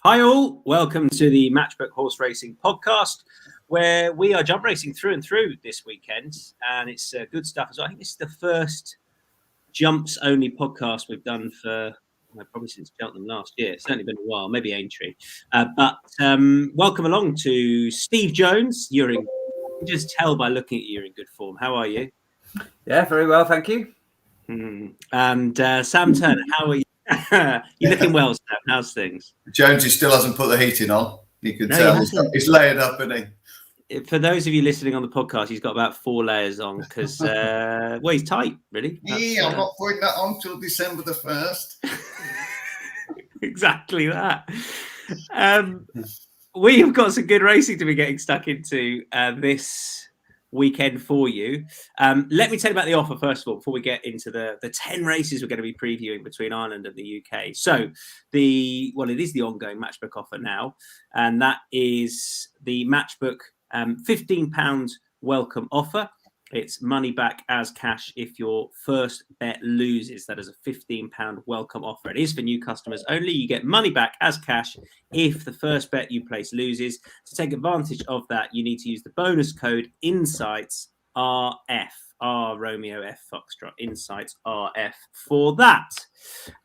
Hi all, welcome to the Matchbook Horse Racing podcast, where we are jump racing through and through this weekend, and it's good stuff as well. I think this is the first jumps only podcast we've done for probably since Cheltenham last year. It's certainly been a while, maybe Aintree. But welcome along to Steve Jones. You can just tell by looking at you, you're in good form. How are you? Yeah, very well, thank you. And Sam Turner, how are you? You're looking well, Sam. How's things? Jonesy still hasn't put the heating on. You can tell he's laying up, isn't he? For those of you listening on the podcast, he's got about 4 layers on because, he's tight, really. Yeah, I'm not putting that on till December the 1st. Exactly that. We have got some good racing to be getting stuck into this weekend for you. Let me tell you about the offer first of all before we get into the 10 races we're going to be previewing between Ireland and the UK. So it is the ongoing Matchbook offer now, and that is the Matchbook £15 welcome offer. It's money back as cash if your first bet loses. That is a £15 welcome offer. It is for new customers only. You get money back as cash if the first bet you place loses. To take advantage of that, you need to use the bonus code INSIGHTS RF. R Romeo F Foxtrot, Insights RF for that.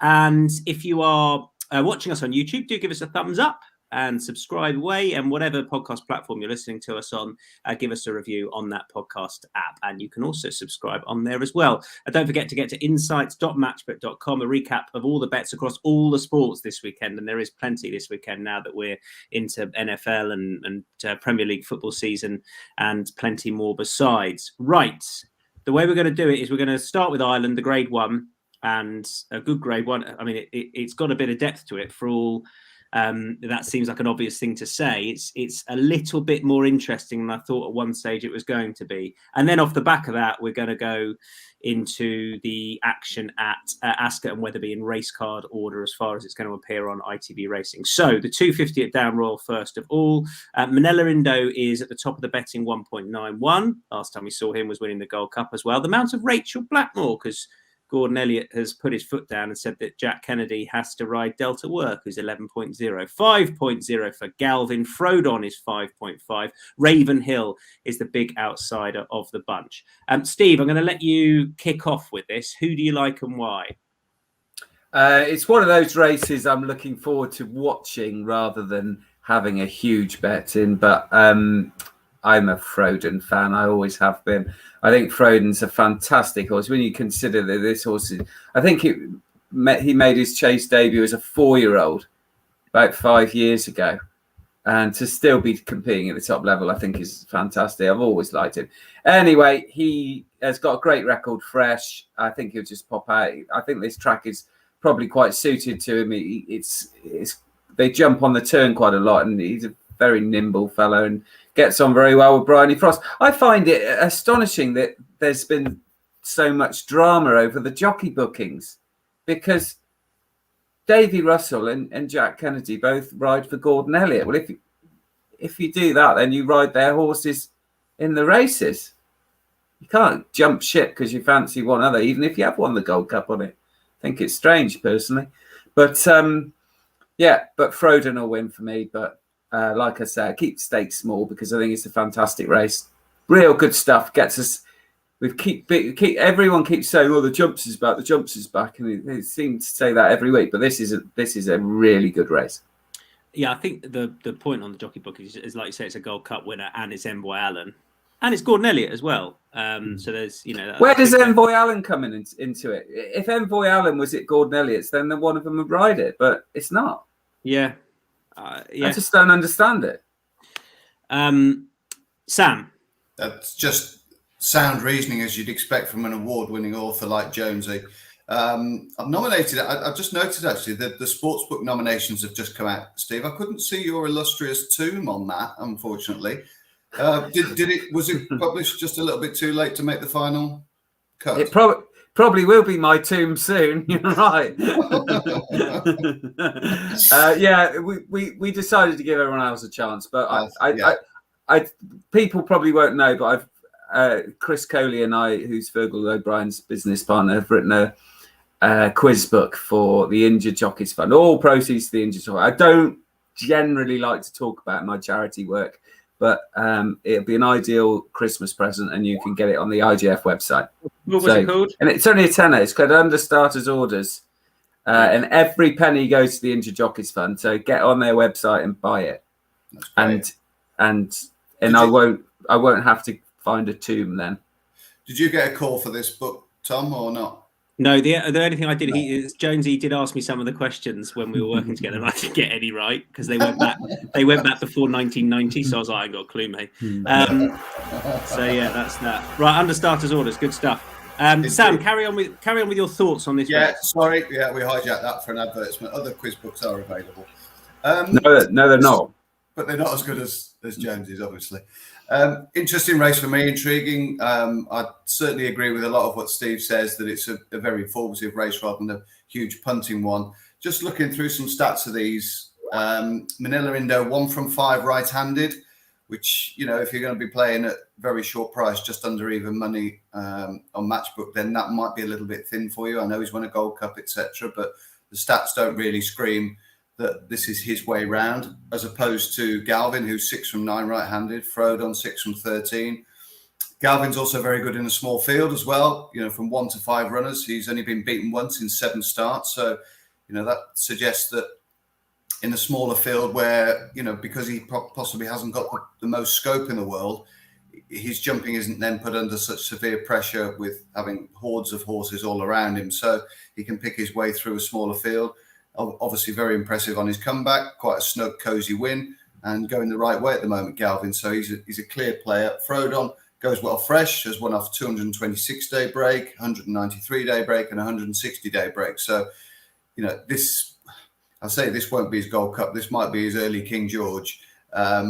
And if you are watching us on YouTube, do give us a thumbs up and subscribe away, and whatever podcast platform you're listening to us on, give us a review on that podcast app, and you can also subscribe on there as well. Don't forget to get to insights.matchbook.com, a recap of all the bets across all the sports this weekend, and there is plenty this weekend now that we're into NFL and Premier League football season, and plenty more besides. Right, the way we're going to do it is we're going to start with Ireland, the Grade 1, and a good Grade 1. I mean, it's got a bit of depth to it for all. That seems like an obvious thing to say. It's a little bit more interesting than I thought at one stage it was going to be. And then off the back of that, we're going to go into the action at Ascot and Wetherby in race card order as far as it's going to appear on ITV Racing. So the 250 at Down Royal first of all. Manella Indo is at the top of the betting 1.91. Last time we saw him was winning the Gold Cup as well. The Mount of Rachel Blackmore, because Gordon Elliott has put his foot down and said that Jack Kennedy has to ride Delta Work, who's 11.0. 5.0 for Galvin. Frodon is 5.5. Raven Hill is the big outsider of the bunch. Steve, I'm going to let you kick off with this. Who do you like and why? It's one of those races I'm looking forward to watching rather than having a huge bet in, but I'm a Frodon fan. I always have been. I think Frodon's a fantastic horse. When you consider that this horse is, I think he made his chase debut as a 4-year-old about 5 years ago. And to still be competing at the top level, I think is fantastic. I've always liked him. Anyway, he has got a great record, fresh. I think he'll just pop out. I think this track is probably quite suited to him. They jump on the turn quite a lot, and he's a very nimble fellow and gets on very well with Bryony Frost. I find it astonishing that there's been so much drama over the jockey bookings, because Davy Russell and Jack Kennedy both ride for Gordon Elliott. Well, if you do that, then you ride their horses in the races. You can't jump ship because you fancy one other, even if you have won the Gold Cup on it. I think it's strange, personally. But, but Frodon will win for me. But like I say, I keep stakes small because I think it's a fantastic race. Real good stuff. Gets us. Everyone keeps saying, "Oh, the jumps is back. The jumps is back," and they seem to say that every week. But this is a really good race. Yeah, I think the point on the jockey book is like you say, it's a Gold Cup winner, and it's Envoy Allen, and it's Gordon Elliott as well. So there's where does Envoy Allen come into it? If Envoy Allen was at Gordon Elliott's, then one of them would ride it, but it's not. Yeah. I just don't understand it. Sam? That's just sound reasoning, as you'd expect from an award-winning author like Jonesy. I've nominated it. I've just noticed, actually, that the sportsbook nominations have just come out, Steve. I couldn't see your illustrious tomb on that, unfortunately. Was it published just a little bit too late to make the final cut? It probably will be my tomb soon. You're right. We decided to give everyone else a chance, but people probably won't know, but Chris Coley and I, who's Virgil O'Brien's business partner, have written a quiz book for the Injured Jockeys Fund. All proceeds to the Injured Jockeys. I don't generally like to talk about in my charity work. But it'll be an ideal Christmas present, and you can get it on the IGF website. What was it called? And it's only a tenner. It's called Under Starters Orders. And every penny goes to the Injured Jockeys Fund. So get on their website and buy it. And I won't have to find a tomb then. Did you get a call for this book, Tom, or not? No, the only thing I did, Jonesy did ask me some of the questions when we were working together, and I didn't get any right because they went back. They went back before 1990, so I was like, I ain't got a clue, mate. So yeah, that's that. Right, Under Starters Orders, good stuff. Sam, carry on with your thoughts on this. Yeah, race. Sorry, we hijacked that for an advertisement. Other quiz books are available. No, they're not. But they're not as good as Jonesy's, obviously. Interesting race for me, intriguing. I certainly agree with a lot of what Steve says, that it's a very informative race rather than a huge punting one. Just looking through some stats of these, Manila Indo 1 from 5 right-handed, which, if you're going to be playing at very short price, just under even money on Matchbook, then that might be a little bit thin for you. I know he's won a Gold Cup, etc., but the stats don't really scream that this is his way round, as opposed to Galvin, who's 6 from 9 right-handed, Frodon 6 from 13. Galvin's also very good in a small field as well. From 1 to 5 runners, he's only been beaten once in 7 starts. So, that suggests that in a smaller field where, because he possibly hasn't got the most scope in the world, his jumping isn't then put under such severe pressure with having hordes of horses all around him. So he can pick his way through a smaller field. Obviously very impressive on his comeback, quite a snug, cosy win, and going the right way at the moment, Galvin. So he's a clear player. Frodon goes well fresh, has won off 226-day break, 193-day break, and 160-day break. So, this won't be his Gold Cup. This might be his early King George. I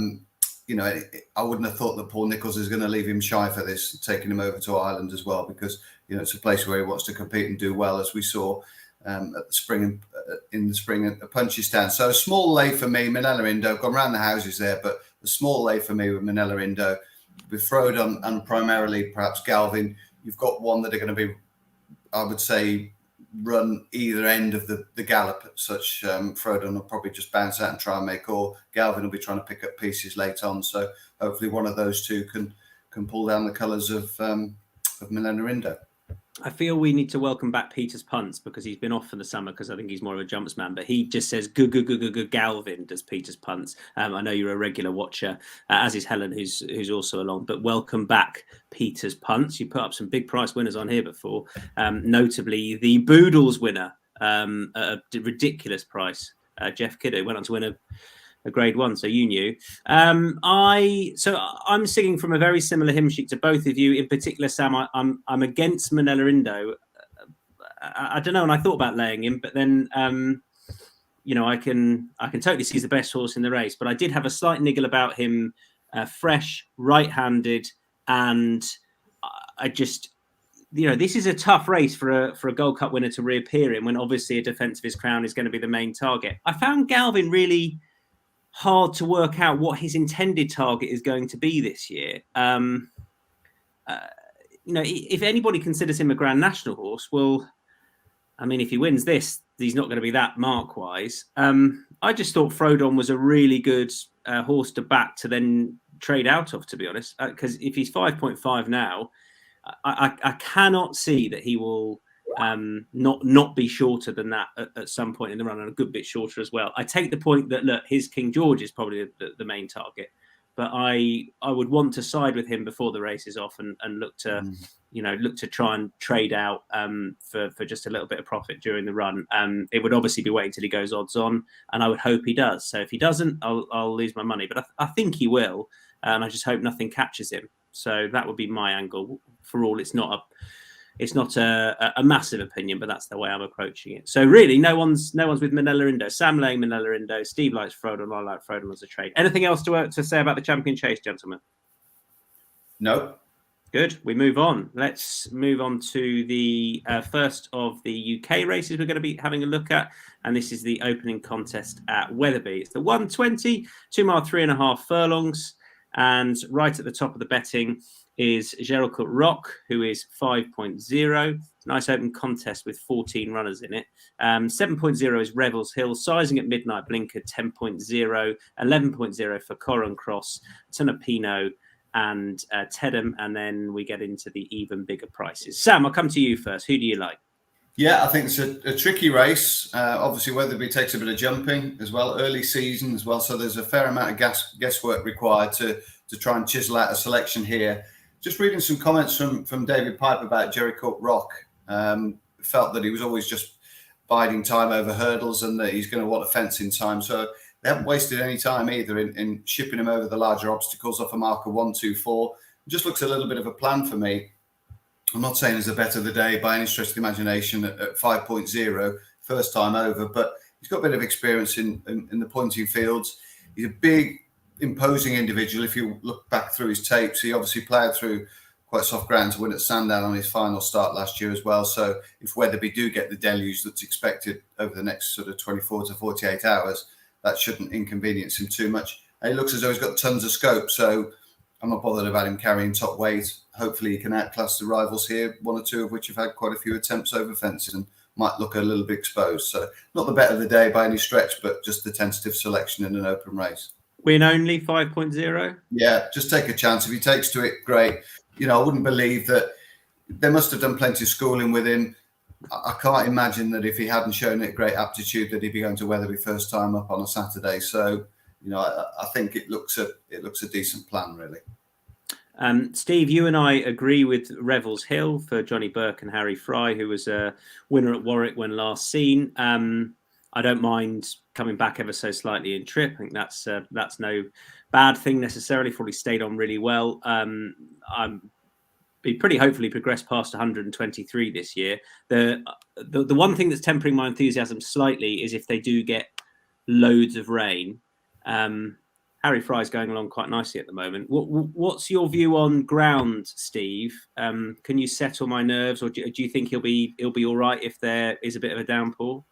wouldn't have thought that Paul Nicholls is going to leave him shy for this, taking him over to Ireland as well, because, it's a place where he wants to compete and do well, as we saw in the spring at the Punchestown. So a small lay for me, Manila Indo. Gone round the houses there, but a small lay for me with Manila Indo. With Frodon and primarily perhaps Galvin, you've got one that are going to be, I would say, run either end of the gallop. Such Frodon will probably just bounce out and try and make, or Galvin will be trying to pick up pieces late on. So hopefully one of those two can pull down the colours of Manila Indo. I feel we need to welcome back Peter's punts, because he's been off for the summer, because I think he's more of a jumps man, but he just says Galvin does Peter's punts. I know you're a regular watcher, as is Helen, who's also along, but welcome back Peter's punts. You put up some big price winners on here before, notably the Boodles winner at a ridiculous price. Jeff Kiddo went on to win a Grade 1, so you knew. I'm singing from a very similar hymn sheet to both of you. In particular, Sam, I'm against Manila Indo. I don't know, and I thought about laying him, but then I can totally see he's the best horse in the race. But I did have a slight niggle about him, fresh, right-handed, and I just, this is a tough race for a Gold Cup winner to reappear in, when obviously a defence of his crown is going to be the main target. I found Galvin really hard to work out what his intended target is going to be this year. If anybody considers him a Grand National horse, well, I mean, if he wins this, he's not going to be that mark-wise. I just thought Frodon was a really good horse to back to then trade out of, to be honest, because if he's 5.5 now, I cannot see that he will not be shorter than that at some point in the run, and a good bit shorter as well. I take the point that, look, his King George is probably the main target, but I would want to side with him before the race is off and look to try and trade out for just a little bit of profit during the run. It would obviously be waiting till he goes odds on, and I would hope he does. So if he doesn't, I'll lose my money, but I think he will, and I just hope nothing catches him. So that would be my angle. For all, it's not a massive opinion, but that's the way I'm approaching it. So really, no one's with Manila Indo. Sam laying Manila Indo. Steve likes Frodon. I like Frodon as a trade. Anything else to say about the Champion Chase, gentlemen? No. Good. We move on. Let's move on to the first of the UK races we're going to be having a look at, and this is the opening contest at Wetherby. It's the 120, 2 mile, 3.5 furlongs, and right at the top of the betting is Gerald Cook Rock, who is 5.0. It's a nice open contest with 14 runners in it. 7.0 is Revels Hill, Sizing at Midnight Blinker 10.0, 11.0 for Coron Cross, Tunapino and Tedham, and then we get into the even bigger prices. Sam, I'll come to you first. Who do you like? Yeah, I think it's a tricky race. Obviously, Wetherby takes a bit of jumping as well, early season as well. So there's a fair amount of guesswork required to try and chisel out a selection here. Just reading some comments from David Pipe about Jericho Rock. Felt that he was always just biding time over hurdles and that he's going to want a fence in time. So they haven't wasted any time either in shipping him over the larger obstacles off a marker 124. It just looks a little bit of a plan for me. I'm not saying he's the bet of the day by any stretch of the imagination at 5.0, first time over, but he's got a bit of experience in the pointing fields. He's a big, imposing individual. If you look back through his tapes, he obviously ploughed through quite soft ground to win at Sandown on his final start last year as well. So if Wetherby do get the deluge that's expected over the next sort of 24 to 48 hours, that shouldn't inconvenience him too much. And he looks as though he's got tons of scope. So I'm not bothered about him carrying top weight. Hopefully he can outclass the rivals here, one or two of which have had quite a few attempts over fences and might look a little bit exposed. So not the bet of the day by any stretch, but just the tentative selection in an open race. Win only 5.0? Yeah, just take a chance. If he takes to it, great. You know, I wouldn't believe that they must have done plenty of schooling with him. I can't imagine that if he hadn't shown it great aptitude that he'd be going to Wetherby first time up on a Saturday. So, you know, I think it looks a decent plan, really. Steve, you and I agree with Revels Hill for Johnny Burke and Harry Fry, who was a winner at Warwick when last seen. I don't mind coming back ever so slightly in trip. I think that's no bad thing necessarily. Probably stayed on really well. I'm be pretty hopefully progressed past 123 this year. The one thing that's tempering my enthusiasm slightly is if they do get loads of rain. Harry Fry's going along quite nicely at the moment. What's your view on ground, Steve? Can you settle my nerves, or do you think he'll be all right if there is a bit of a downpour?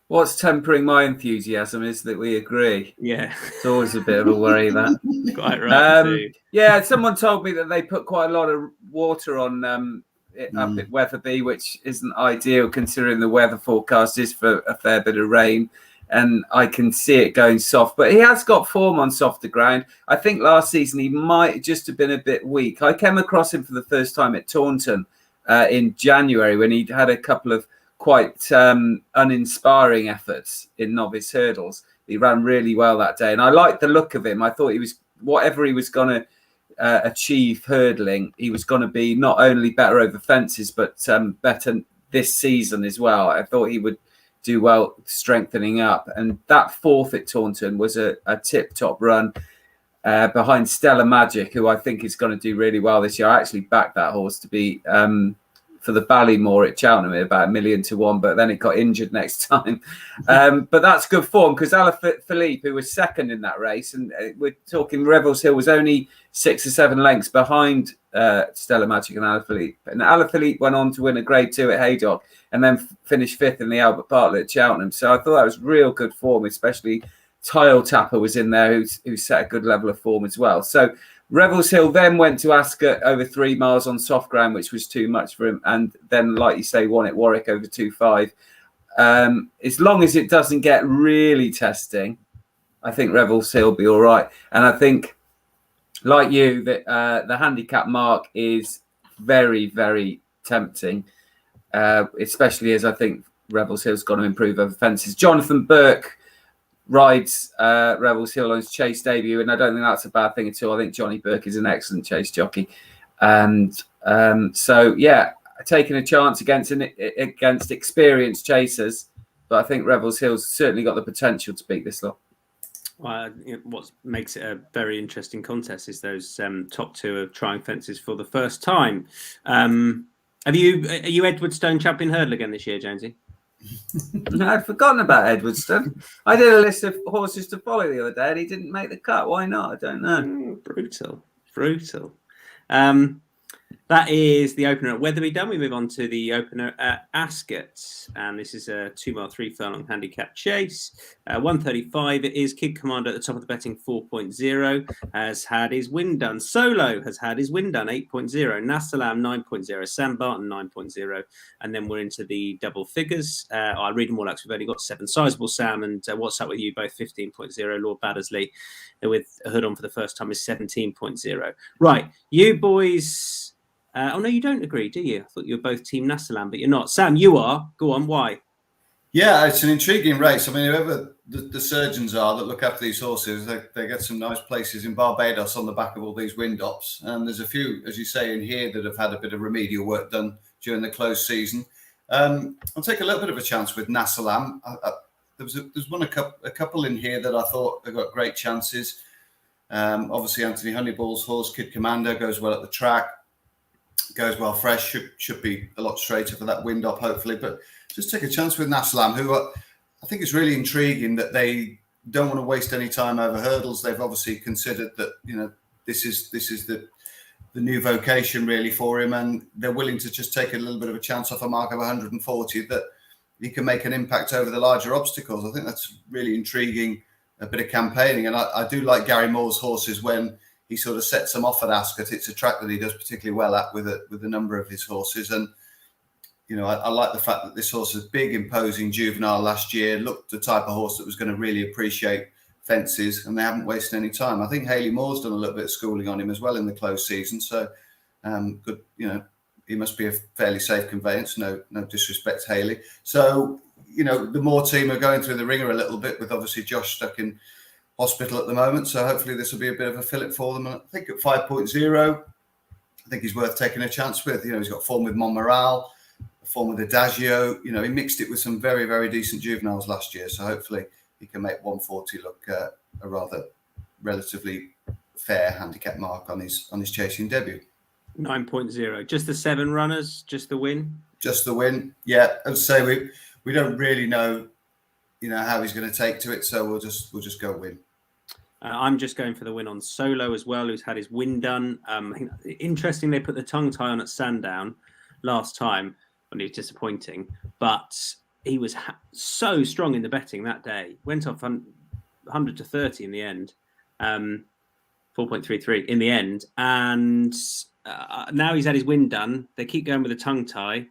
What's tempering my enthusiasm is that we agree. Yeah, it's always a bit of a worry. That quite right. Yeah, someone told me that they put quite a lot of water on up at Wetherby, which isn't ideal considering the weather forecast is for a fair bit of rain. And I can see it going soft, but he has got form on softer ground. I think last season he might just have been a bit weak. I came across him for the first time at Taunton in January when he'd had a couple of quite uninspiring efforts in novice hurdles. He ran really well that day, and I liked the look of him. I thought he was, whatever he was going to achieve hurdling, he was going to be not only better over fences, but better this season as well. I thought he would do well strengthening up, and that fourth at Taunton was a tip-top run behind Stella Magic, who I think is going to do really well this year. I actually backed that horse to be for the Ballymore at Cheltenham at about 1,000,000 to 1, but then it got injured next time. But that's good form because Alaphilippe, who was second in that race, and we're talking Revels Hill was only 6 or 7 lengths behind Stella Magic and Alaphilippe. And Alaphilippe went on to win a Grade 2 at Haydock and then finished 5th in the Albert Bartlett at Cheltenham. So I thought that was real good form, especially Tile Tapper was in there who set a good level of form as well. So Revels Hill then went to Ascot over 3 miles on soft ground, which was too much for him. And then, like you say, won at Warwick over 2.5. As long as it doesn't get really testing, I think Revels Hill will be all right. And I think, like you, that the handicap mark is very, very tempting, especially as I think Revels Hill's got to improve over fences. Jonathan Burke rides Revels Hill on his chase debut, and I don't think that's a bad thing at all. I think Johnny Burke is an excellent chase jockey, and so yeah, taking a chance against experienced chasers, but I think Revels Hill's certainly got the potential to beat this lot. What makes it a very interesting contest is those top two are trying fences for the first time. Are you Edwardstone champion hurdle again this year, Jonesy? No, I'd forgotten about Edwardstone. I did a list of horses to follow the other day, and he didn't make the cut. Why not? I don't know. Brutal. That is the opener at Wetherby done. We move on to the opener at Ascot. And this is a 2 mile 3 furlong handicap chase. 135 it is. Kid Commander at the top of the betting 4.0 has had his win done. Solo has had his win done 8.0. Nasalam 9.0. Sam Barton 9.0. And then we're into the double figures. I'll read them all out because we've only got 7. Sizable Sam and What's Up With You both 15.0. Lord Baddesley with a hood on for the first time is 17.0. Right, you boys... oh, no, you don't agree, do you? I thought you were both Team Nasalam, but you're not. Sam, you are. Go on, why? Yeah, it's an intriguing race. I mean, whoever the surgeons are that look after these horses, they get some nice places in Barbados on the back of all these wind ups. And there's a few, as you say, in here that have had a bit of remedial work done during the close season. I'll take a little bit of a chance with Nasalam. There's a couple in here that I thought have got great chances. Obviously, Anthony Honeyball's horse, Kid Commander, goes well at the track. Goes well fresh, should be a lot straighter for that wind up, hopefully. But just take a chance with Nasalam, who I think is really intriguing that they don't want to waste any time over hurdles. They've obviously considered that, you know, this is the new vocation really for him, and they're willing to just take a little bit of a chance off a mark of 140 that he can make an impact over the larger obstacles. I think that's really intriguing, a bit of campaigning. And I do like Gary Moore's horses when he sort of sets them off at Ascot. It's a track that he does particularly well at with a number of his horses. And, you know, I like the fact that this horse is big, imposing juvenile last year, looked the type of horse that was going to really appreciate fences, and they haven't wasted any time. I think Haley Moore's done a little bit of schooling on him as well in the close season. So, good, you know, he must be a fairly safe conveyance. No disrespect, Haley. So, you know, the Moore team are going through the ringer a little bit with obviously Josh stuck in hospital at the moment, so hopefully this will be a bit of a fillip for them. And I think at 5.0, I think he's worth taking a chance with. You know, he's got form with Monmoral, form with Adagio. You know, he mixed it with some very, very decent juveniles last year, so hopefully he can make 140 look a rather relatively fair handicap mark on his chasing debut. 9.0. Just the 7 runners, just the win? Just the win, yeah. As I say, we don't really know, you know, how he's going to take to it, so we'll just go win. I'm just going for the win on Solo as well, who's had his win done. Interesting, they put the tongue tie on at Sandown last time, when he was disappointing, but he was so strong in the betting that day. Went off 100 to 30 in the end, 4.33 in the end, and now he's had his win done. They keep going with the tongue tie.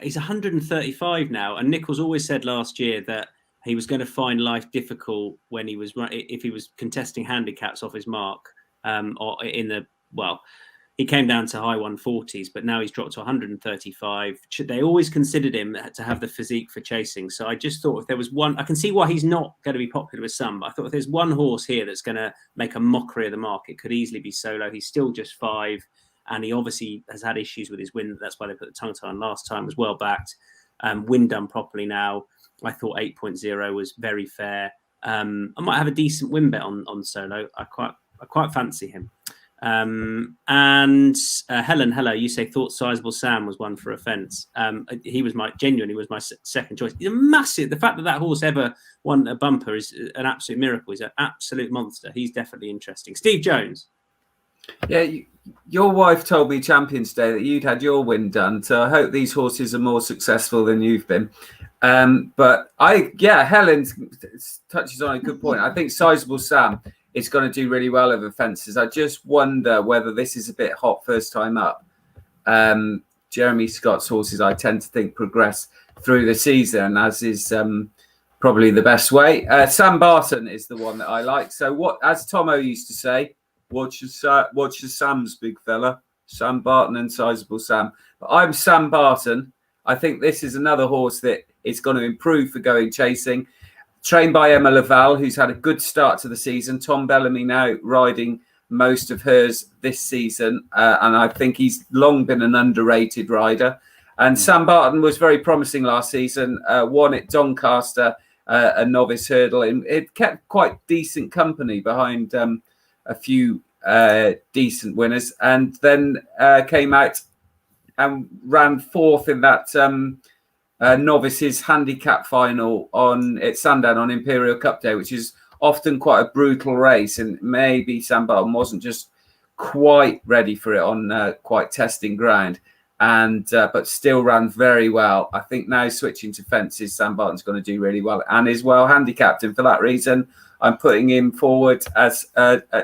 He's 135 now, and Nichols always said last year that he was going to find life difficult when if he was contesting handicaps off his mark, or he came down to high 140s, but now he's dropped to 135. They always considered him to have the physique for chasing. So I just thought if there was one, I can see why he's not going to be popular with some, but I thought if there's one horse here that's going to make a mockery of the mark, it could easily be Solo. He's still just 5, and he obviously has had issues with his win. That's why they put the tongue tie on last time. Was well backed, win done properly now. I thought 8.0 was very fair. I might have a decent win bet on Solo. I quite fancy him. And Helen, hello. You say thought Sizable Sam was one for offence. He was my second choice. He's a massive. The fact that horse ever won a bumper is an absolute miracle. He's an absolute monster. He's definitely interesting. Steve Jones. Yeah, your wife told me Champions Day that you'd had your win done. So I hope these horses are more successful than you've been. But Helen touches on a good point. I think Sizable Sam is going to do really well over fences. I just wonder whether this is a bit hot first time up. Jeremy Scott's horses, I tend to think, progress through the season, as is probably the best way. Sam Barton is the one that I like. So what, as Tomo used to say, watch your Sam's, big fella. Sam Barton and Sizable Sam. But I'm Sam Barton. I think this is another horse that is going to improve for going chasing. Trained by Emma Laval, who's had a good start to the season. Tom Bellamy now riding most of hers this season. And I think he's long been an underrated rider. And Sam Barton was very promising last season. Won at Doncaster, a novice hurdle. It kept quite decent company behind a few decent winners. And then came out and ran 4th in that novices handicap final at Sandown on Imperial Cup Day, which is often quite a brutal race. And maybe Sam Barton wasn't just quite ready for it on quite testing ground, and but still ran very well. I think now switching to fences, Sam Barton's going to do really well and is well handicapped, and for that reason I'm putting him forward as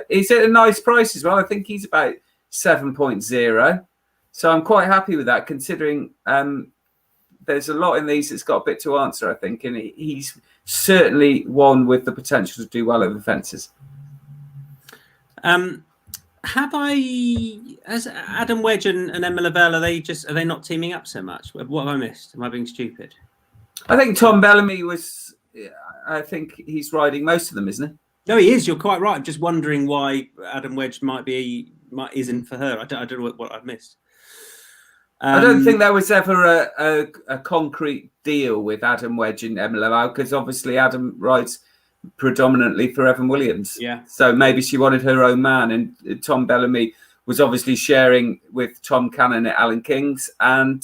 he's at a nice price as well. I think he's about 7.0, so I'm quite happy with that, considering there's a lot in these that's got a bit to answer, I think, and he's certainly one with the potential to do well over fences. As Adam Wedge and Emma Lavelle, are they not teaming up so much? What have I missed? Am I being stupid? I think Tom Bellamy I think he's riding most of them, isn't he? No, he is. You're quite right. I'm just wondering why Adam Wedge isn't for her. I don't know what I've missed. I don't think there was ever a concrete deal with Adam Wedge and Emma Lavelle, because obviously Adam rides predominantly for Evan Williams. Yeah. So maybe she wanted her own man, and Tom Bellamy was obviously sharing with Tom Cannon at Alan King's. And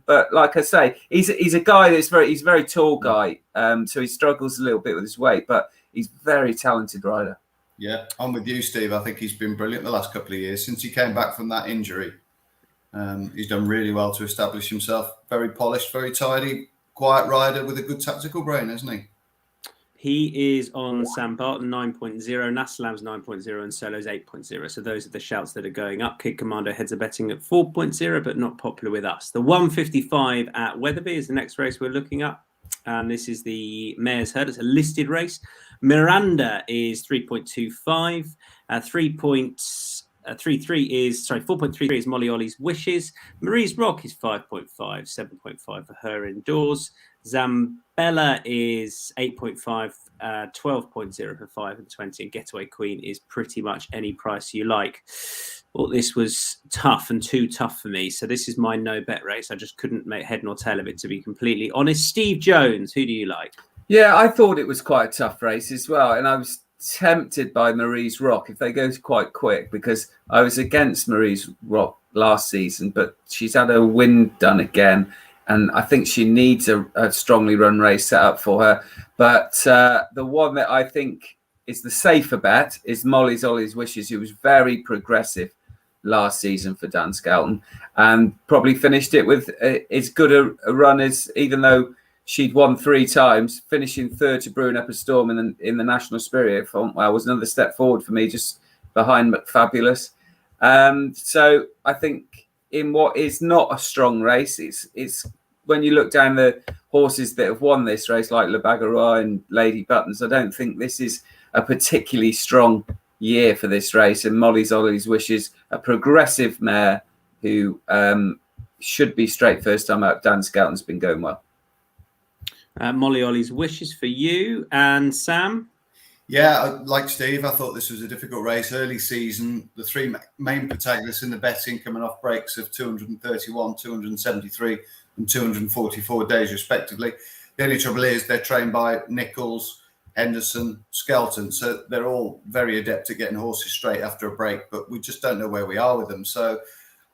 but like I say, he's a guy he's a very tall guy. So he struggles a little bit with his weight, but he's a very talented rider. Yeah, I'm with you, Steve. I think he's been brilliant the last couple of years since he came back from that injury. He's done really well to establish himself. Very polished, very tidy, quiet rider with a good tactical brain, isn't he? He is on Sam Barton 9.0, Nassalam's 9.0, and Solo's 8.0. So those are the shouts that are going up. Kid Commando heads are betting at 4.0, but not popular with us. The 155 at Wetherby is the next race we're looking at. And this is the Mayor's Herd. It's a listed race. Miranda is 3.25. 4.33 is Molly Ollie's Wishes. Marie's Rock is 5.5, 7.5 for her indoors. Zambella is 8.5, 12.0 for 5 and 20. And Getaway Queen is pretty much any price you like. Well, this was tough and too tough for me. So this is my no bet race. I just couldn't make head nor tail of it, to be completely honest. Steve Jones, who do you like? Yeah, I thought it was quite a tough race as well. And I was tempted by Marie's Rock if they go quite quick, because I was against Marie's Rock last season, but she's had her wind done again, and I think she needs a strongly run race set up for her. But the one that I think is the safer bet is Molly's Ollie's Wishes, who was very progressive last season for Dan Skelton and probably finished it with as good a run as, even though she'd won 3 times, finishing third to Brewing Up a Storm in the National Spirit. Well, was another step forward for me, just behind McFabulous. So I think in what is not a strong race, it's when you look down the horses that have won this race, like Le Bagarrois and Lady Buttons, I don't think this is a particularly strong year for this race. And Molly's Ollie's Wishes, a progressive mare who should be straight first time out. Dan Skelton's been going well. Molly Ollie's Wishes for you. And Sam? Yeah, like Steve, I thought this was a difficult race. Early season, the 3 main protagonists in the betting coming off breaks of 231, 273 and 244 days respectively. The only trouble is they're trained by Nichols, Henderson, Skelton. So they're all very adept at getting horses straight after a break, but we just don't know where we are with them. So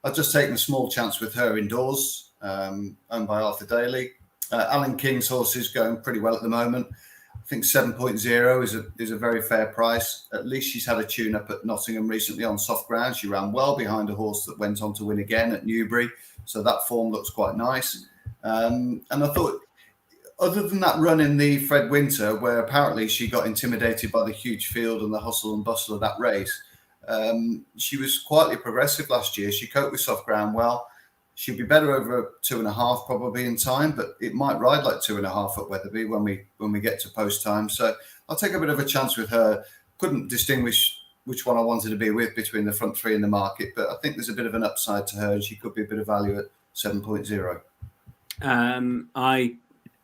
I've just taken a small chance with her indoors, owned by Arthur Daly. Alan King's horse is going pretty well at the moment. I think 7.0 is a very fair price. At least she's had a tune-up at Nottingham recently on soft ground. She ran well behind a horse that went on to win again at Newbury. So that form looks quite nice. And I thought, other than that run in the Fred Winter, where apparently she got intimidated by the huge field and the hustle and bustle of that race, she was quietly progressive last year. She coped with soft ground well. She'll be better over 2.5 probably in time, but it might ride like 2.5 at Wetherby when we get to post time. So I'll take a bit of a chance with her. Couldn't distinguish which one I wanted to be with between the front 3 in the market, but I think there's a bit of an upside to her, and she could be a bit of value at 7.0.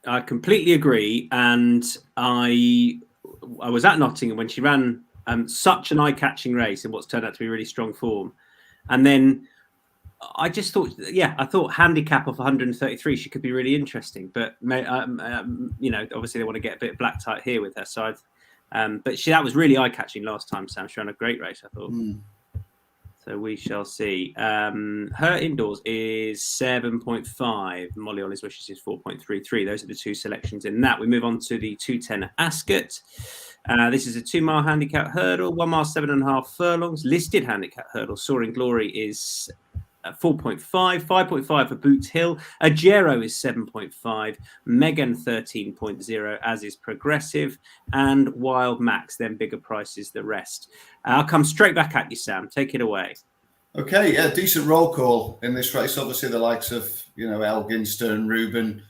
I completely agree, and I was at Nottingham when she ran such an eye-catching race in what's turned out to be really strong form, and then I just thought, I thought handicap of 133, she could be really interesting. But, obviously they want to get a bit black tight here with her side. But that was really eye-catching last time, Sam. She ran a great race, I thought. So we shall see. Her indoors is 7.5. Molly Ollie's Wishes is 4.33. Those are the 2 selections in that. We move on to the 210 at Ascot. This is a 2 mile handicap hurdle, 1 mile 7.5 furlongs. Listed handicap hurdle. Soaring Glory is 4.5, 5.5 for Boots Hill. Ajero is 7.5, Megan 13.0, as is Progressive, and Wild Max, then bigger prices the rest. I'll come straight back at you, Sam. Take it away. Okay, yeah, decent roll call in this race. Obviously, the likes of, Elginster, Reuben,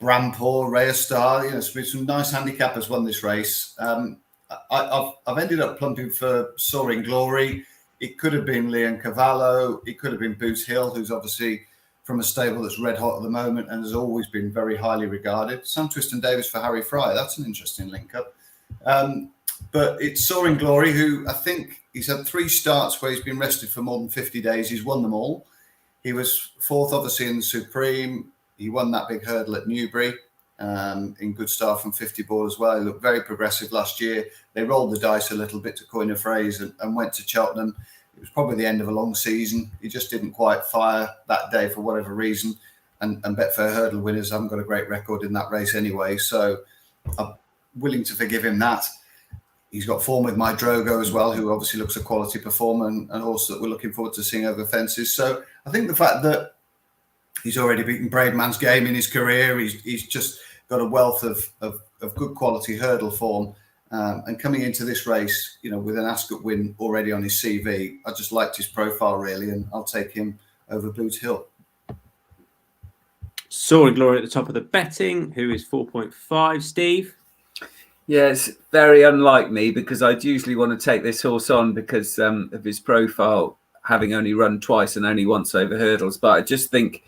Brampoor, Rhea Star, some nice handicappers won this race. I've ended up plumping for Soaring Glory. It could have been Leon Cavallo. It could have been Boots Hill, who's obviously from a stable that's red hot at the moment and has always been very highly regarded. Sam Twiston Davis for Harry Fry. That's an interesting link-up. But it's Soaring Glory, who I think he's had 3 starts where he's been rested for more than 50 days. He's won them all. He was 4th, obviously, in the Supreme. He won that big hurdle at Newbury in good start from 50 ball as well. He looked very progressive last year. They rolled the dice a little bit, to coin a phrase, and went to Cheltenham. It was probably the end of a long season. He just didn't quite fire that day for whatever reason. And Betfair hurdle winners haven't got a great record in that race anyway. So I'm willing to forgive him that. He's got form with My Drogo as well, who obviously looks a quality performer and also that we're looking forward to seeing over fences. So I think the fact that he's already beaten Braidman's Game in his career, he's just got a wealth of good quality hurdle form. And coming into this race, with an Ascot win already on his CV, I just liked his profile really, and I'll take him over Boots Hill. Soaring Glory at the top of the betting, who is 4.5. Steve? Yeah, it's very unlike me because I'd usually want to take this horse on because of his profile, having only run twice and only once over hurdles. But I just think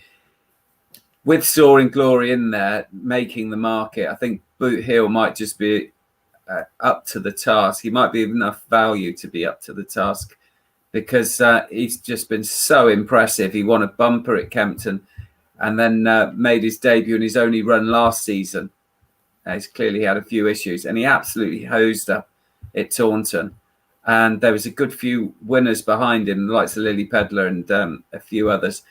with Soaring Glory in there, making the market, I think Boot Hill might just be up to the task. He might be enough value to be up to the task because he's just been so impressive. He won a bumper at Kempton and then made his debut in his only run last season. He's clearly had a few issues and he absolutely hosed up at Taunton. And there was a good few winners behind him, the likes of Lily Pedler and a few others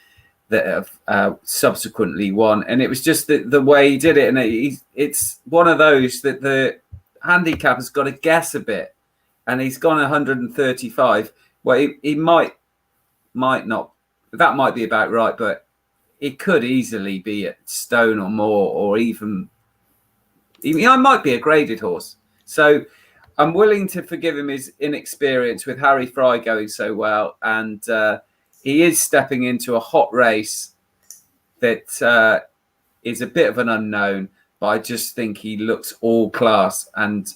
that have subsequently won. And it was just the way he did it. And it's one of those that the handicap has got to guess a bit. And he's gone 135. Well, he might not. That might be about right, but it could easily be at stone or more, or even might be a graded horse. So I'm willing to forgive him his inexperience with Harry Fry going so well. And he is stepping into a hot race that is a bit of an unknown, but I just think he looks all class and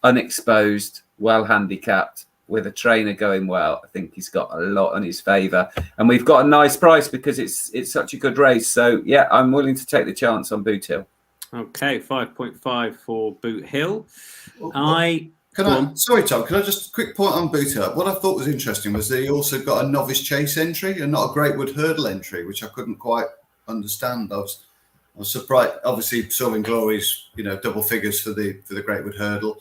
unexposed, well handicapped, with a trainer going well. I think he's got a lot on his favour. And we've got a nice price because it's such a good race. So, yeah, I'm willing to take the chance on Boot Hill. Okay, 5.5 for Boot Hill. Sorry, Tom, can I just quick point on Boot Hill? What I thought was interesting was that he also got a novice chase entry and not a Greatwood hurdle entry, which I couldn't quite understand. I was surprised. Obviously, Soaring Glory's, double figures for the Greatwood hurdle.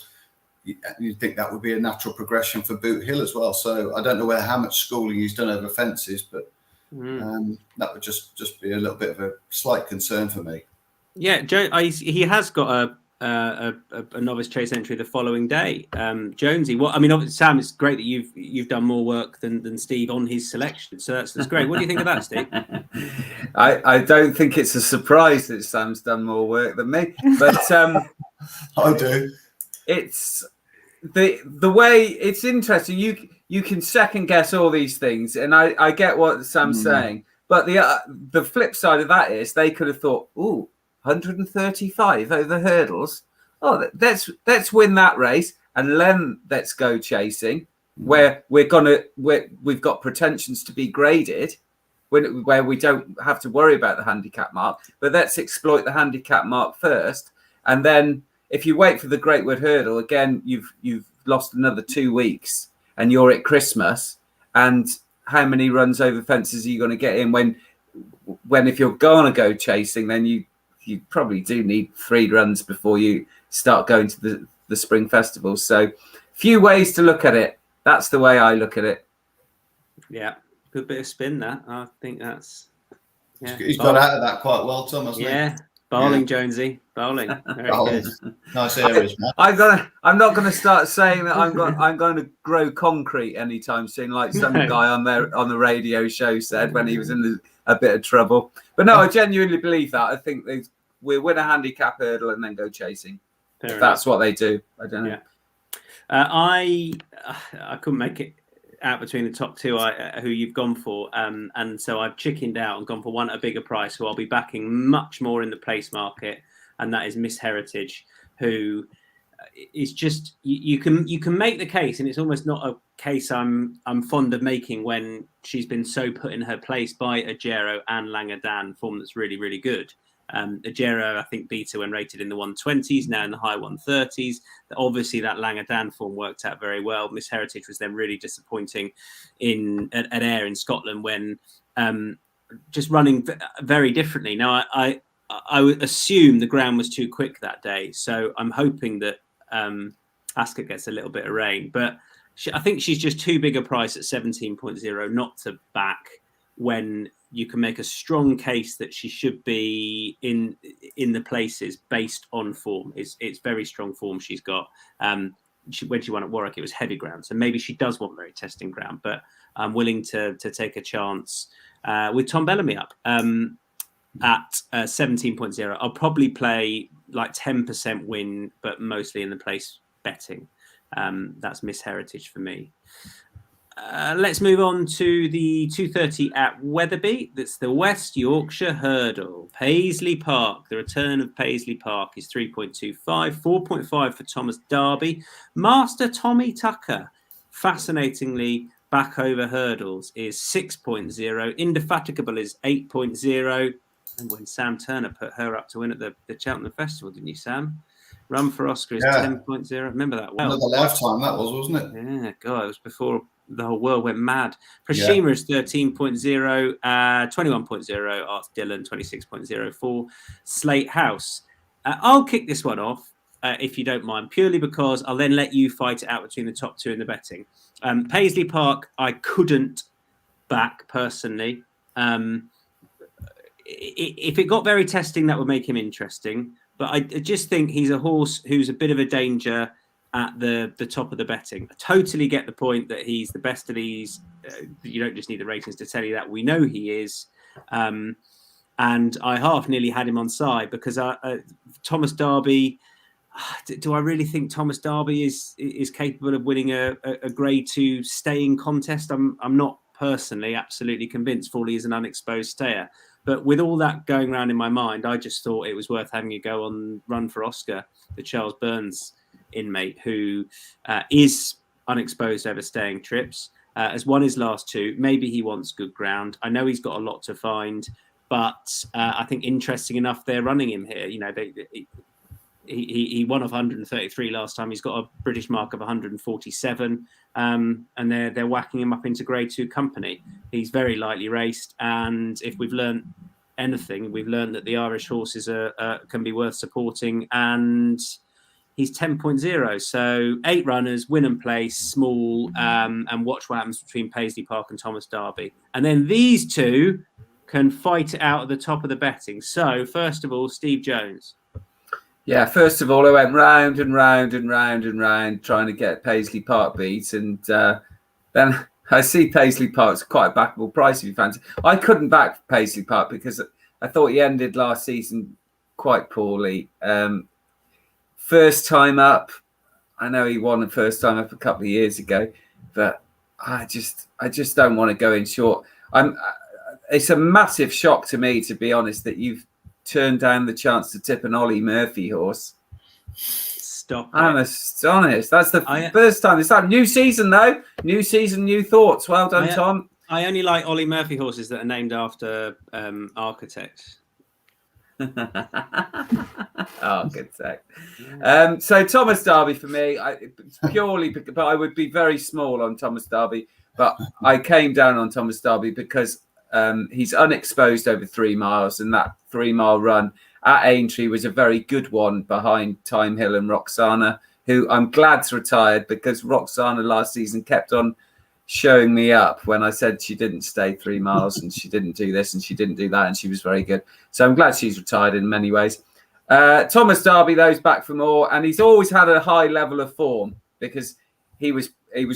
You'd think that would be a natural progression for Boot Hill as well. So I don't know how much schooling he's done over fences, but that would just be a little bit of a slight concern for me. Yeah, he has got a novice chase entry the following day. Jonesy, Sam, it's great that you've done more work than Steve on his selection, so that's great. What do you think of that, Steve? I don't think it's a surprise that Sam's done more work than me, but I do. It's the way it's interesting. You can second guess all these things, and I get what Sam's saying, but the flip side of that is they could have thought, 135 over hurdles. Oh, let's win that race and then let's go chasing, where we've got pretensions to be graded, where we don't have to worry about the handicap mark. But let's exploit the handicap mark first, and then if you wait for the Greatwood hurdle again, you've lost another 2 weeks, and you're at Christmas. And how many runs over fences are you going to get in when if you're going to go chasing, then you probably do need 3 runs before you start going to the spring festival. So few ways to look at it. That's the way I look at it. Yeah, good bit of spin that. I think that's... Yeah. He's got out of that quite well, Tom, hasn't he? Yeah, Bowling, Jonesy. Bowling. Very good. Nice areas, man. I'm not gonna start saying that I'm going to grow concrete anytime soon, like some No. guy on the radio show said when he was in a bit of trouble. But no, I genuinely believe that. I think we win a handicap hurdle and then go chasing. Fair That's what they do. I don't know. Yeah. I couldn't make it out between the top two who you've gone for, and so I've chickened out and gone for one at a bigger price, who I'll be backing much more in the place market, and that is Miss Heritage, who is just you can make the case, and it's almost not a case I'm fond of making when she's been so put in her place by Ajero and Langadan, form that's really, really good. Ajero, I think, beat her when rated in the 120s, now in the high 130s. Obviously, that Langadan form worked out very well. Miss Heritage was then really disappointing at Ayr in Scotland when just running very differently. Now, I would assume the ground was too quick that day, so I'm hoping that Ascot gets a little bit of rain. But I think she's just too big a price at 17.0 not to back, when you can make a strong case that she should be in the places based on form. It's very strong form she's got. When she won at Warwick, it was heavy ground, so maybe she does want very testing ground. But I'm willing to take a chance with Tom Bellamy up at 17.0. I'll probably play like 10% win, but mostly in the place betting. That's Miss Heritage for me. Let's move on to the 2:30 at Wetherby. That's the West Yorkshire Hurdle. Paisley Park. The return of Paisley Park is 3.25, 4.5 for Thomas Darby. Master Tommy Tucker, fascinatingly back over hurdles, is 6.0. Indefatigable is 8.0. And when Sam Turner put her up to win at the Cheltenham Festival, didn't you, Sam? Run for Oscar is 10.0. Remember that well. Another lifetime that was, wasn't it? Yeah, God, it was before the whole world went mad. Prashima is 13.0, 21.0. Art Dillon, 26.04. Slate House. I'll kick this one off, if you don't mind, purely because I'll then let you fight it out between the top two in the betting. Paisley Park, I couldn't back personally. If it got very testing, that would make him interesting. But I just think he's a horse who's a bit of a danger at the top of the betting. I totally get the point that he's the best of these. You don't just need the ratings to tell you that. We know he is. And I half nearly had him on side because Thomas Darby, do I really think Thomas Darby is capable of winning a Grade 2 staying contest? I'm not personally absolutely convinced. Frawley is an unexposed stayer. But with all that going around in my mind, I just thought it was worth having a go on Run for Oscar, the Charles Burns inmate, who is unexposed over staying trips, has won his last two. Maybe he wants good ground. I know he's got a lot to find, but I think interesting enough, they're running him here. You know, he won off 133 last time. He's got a British mark of 147, and they're whacking him up into Grade 2 company. He's very lightly raced, and if we've learned anything, we've learned that the Irish horses can be worth supporting, and he's 10.0. So 8 runners, win and place, small, and watch what happens between Paisley Park and Thomas Darby. And then these two can fight it out at the top of the betting. So first of all, Steve Jones. Yeah, first of all, I went round and round and round and round trying to get Paisley Park beat. And then I see Paisley Park's quite a backable price if you fancy. I couldn't back Paisley Park because I thought he ended last season quite poorly. First time up, I know he won the first time up a couple of years ago, but I just don't want to go in short. It's a massive shock to me, to be honest, that you've turned down the chance to tip an Ollie Murphy horse. Stop. I'm astonished. That's the first time. It's that new season, though. New season, new thoughts. Well done, Tom. I only like Ollie Murphy horses that are named after architects. Architect. So Thomas Darby for me, purely, but I would be very small on Thomas Darby. But I came down on Thomas Darby because he's unexposed over 3 miles, and that 3-mile run at Aintree was a very good one behind Time Hill and Roxana, who I'm glad's retired because Roxana last season kept on showing me up when I said she didn't stay 3 miles and she didn't do this and she didn't do that, and she was very good. So I'm glad she's retired in many ways. Thomas Darby, though, is back for more, and he's always had a high level of form because he was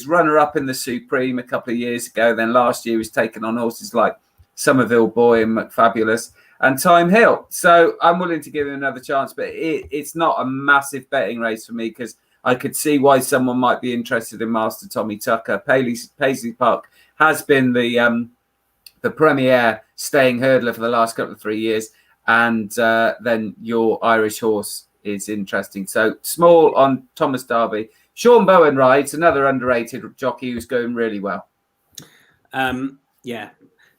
runner-up in the Supreme a couple of years ago. Then last year he was taking on horses like Somerville Boy and McFabulous and Time Hill. So I'm willing to give him another chance, but it's not a massive betting race for me because I could see why someone might be interested in Master Tommy Tucker. Paisley Park has been the premier staying hurdler for the last couple of 3 years, and then your Irish horse is interesting. So small on Thomas Darby. Sean Bowen rides, another underrated jockey who's going really well. Yeah.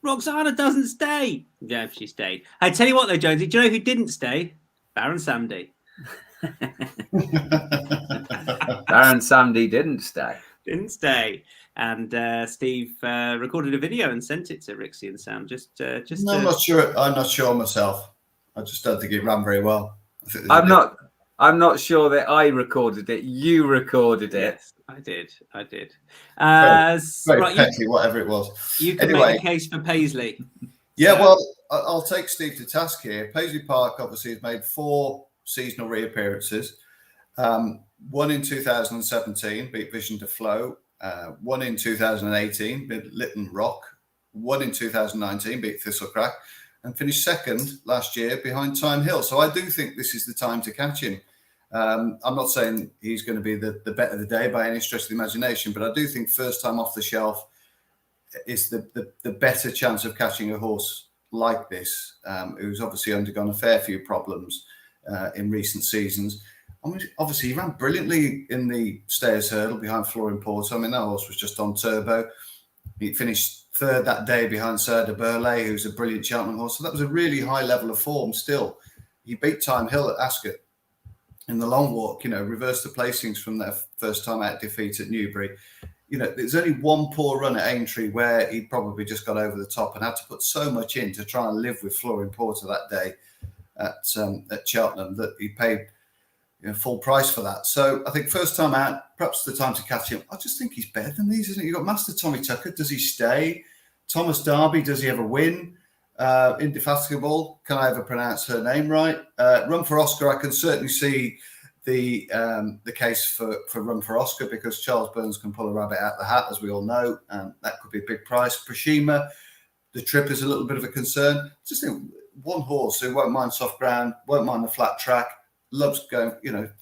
Roxana doesn't stay. Yeah, she stayed. I tell you what, though, Jonesy, do you know who didn't stay? Baron Samdi. Baron Samdi didn't stay. Didn't stay. And Steve recorded a video and sent it to Rixie and Sam. No, I'm not sure. I'm not sure myself. I just don't think it ran very well. I'm not sure that I recorded it. You recorded it. Yes, I did. Very petty, whatever it was. You can make a case for Paisley. Yeah, well, I'll take Steve to task here. Paisley Park obviously has made 4 seasonal reappearances. One in 2017, beat Vision to Flow. One in 2018, beat Lytton Rock. One in 2019, beat Thistlecrack. And finished second last year behind Time Hill. So I do think this is the time to catch him. I'm not saying he's going to be the bet of the day by any stretch of the imagination, but I do think first time off the shelf is the better chance of catching a horse like this, who's obviously undergone a fair few problems in recent seasons. I mean, obviously, he ran brilliantly in the Stayers Hurdle behind Flooring Porter. I mean, that horse was just on turbo. He finished third that day behind Sir de Burley, who's a brilliant Cheltenham horse. So that was a really high level of form still. He beat Time Hill at Ascot in the long walk, reversed the placings from their first time out defeat at Newbury. There's only one poor run at Aintree where he probably just got over the top and had to put so much in to try and live with Flooring Porter that day at Cheltenham that he paid full price for that. So I think first time out, perhaps the time to catch him. I just think he's better than these, isn't he? You've got Master Tommy Tucker. Does he stay? Thomas Darby, does he ever win? Indefatigable, can I ever pronounce her name right? Run for Oscar, I can certainly see the case for Run for Oscar because Charles Burns can pull a rabbit out of the hat, as we all know, and that could be a big price. Prashima, the trip is a little bit of a concern. Just think, one horse who won't mind soft ground, won't mind the flat track, loves going,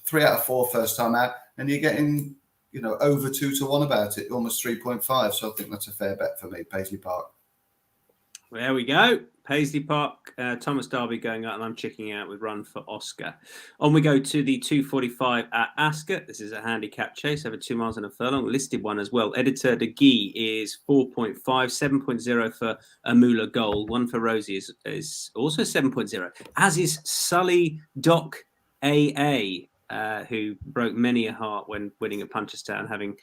3 out of 4 first time out, and you're getting, over 2 to 1 about it, almost 3.5. So I think that's a fair bet for me, Paisley Park. There we go. Paisley Park, Thomas Darby going out, and I'm checking out with Run for Oscar. On we go to the 2:45 at Ascot. This is a handicap chase over 2 miles and a furlong, listed one as well. Editor de Guy is 4.5, 7.0 for Amula Gold. One for Rosie is also 7.0, as is Sully Doc AA, who broke many a heart when winning at Punchestown, having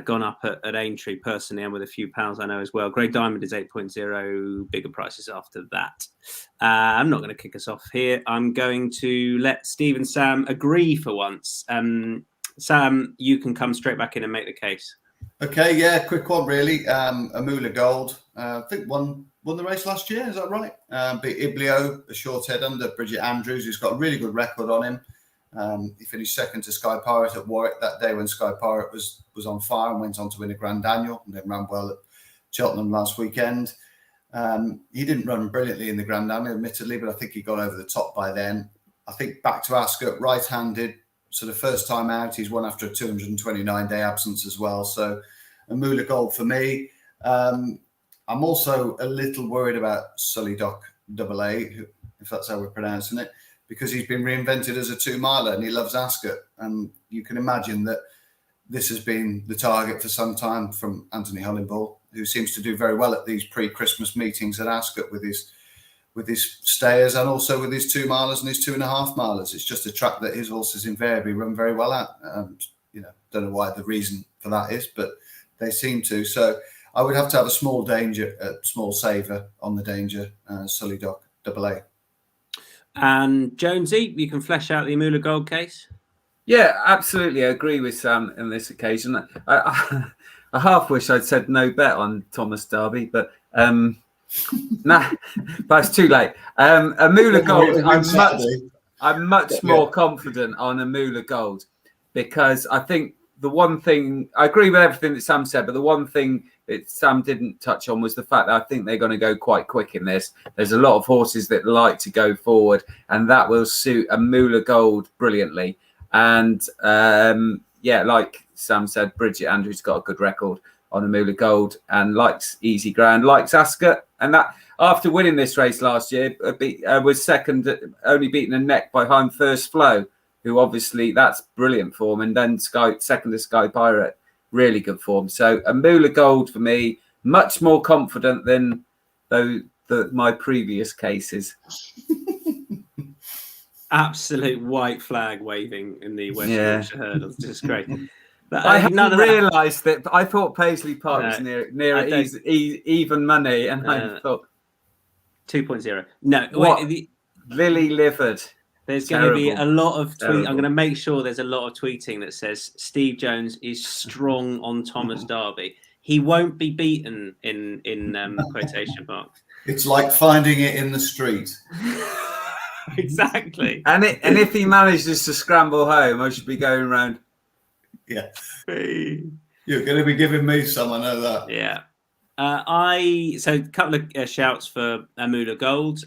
gone up at Aintree personally, and with a few pounds I know as well. Grey Diamond is 8.0, bigger prices after that. I'm not going to kick us off here. I'm going to let Steve and Sam agree for once. Sam, you can come straight back in and make the case. Okay, yeah, quick one really. Amula Gold, I think won the race last year, is that right? Beat Iblio, a short head under Bridget Andrews, who's got a really good record on him. He finished second to Sky Pirate at Warwick that day when Sky Pirate was on fire and went on to win a Grand Annual, and then ran well at Cheltenham last weekend. He didn't run brilliantly in the Grand Annual, admittedly, but I think he got over the top by then. I think back to Ascot, right-handed, sort of first time out. He's won after a 229-day absence as well. So Amula Gold for me. I'm also a little worried about Sully Doc AA, if that's how we're pronouncing it, because he's been reinvented as a 2-miler and he loves Ascot. And you can imagine that this has been the target for some time from Anthony Hollingbull, who seems to do very well at these pre-Christmas meetings at Ascot with his stayers and also with his 2-milers and his 2.5-milers. It's just a track that his horses invariably run very well at. Don't know why the reason for that is, but they seem to. So I would have to have a small saver on the danger, Sully Doc AA. And Jonesy, you can flesh out the Amula Gold case. Yeah, absolutely. I agree with Sam on this occasion. I half wish I'd said no bet on Thomas Derby, but nah, but it's too late. Amula Gold, I'm much more confident on Amula Gold, because I think the one thing, I agree with everything that Sam said, but the one thing that Sam didn't touch on was the fact that I think they're going to go quite quick in this. There's a lot of horses that like to go forward, and that will suit Amula Gold brilliantly. And like Sam said, Bridget Andrews got a good record on Amula Gold and likes easy ground, likes Ascot. And that, after winning this race last year, was second, only beaten a neck behind First Flow, who obviously that's brilliant form. And then second to Sky Pirate, really good form. So Amula Gold for me, much more confident than my previous cases. Absolute white flag waving in the West Yorkshire hurdles. Just great. I hadn't realised that. I thought Paisley Park was near even money, and I thought 2.0. No, Lily Livered. There's going to be a lot of tweet. I'm going to make sure there's a lot of tweeting that says Steve Jones is strong on Thomas Derby. He won't be beaten in quotation marks. It's like finding it in the street. Exactly. And if he manages to scramble home, I should be going around. Yeah. You're going to be giving me some, I know that. Yeah. So a couple of shouts for Amula Gold.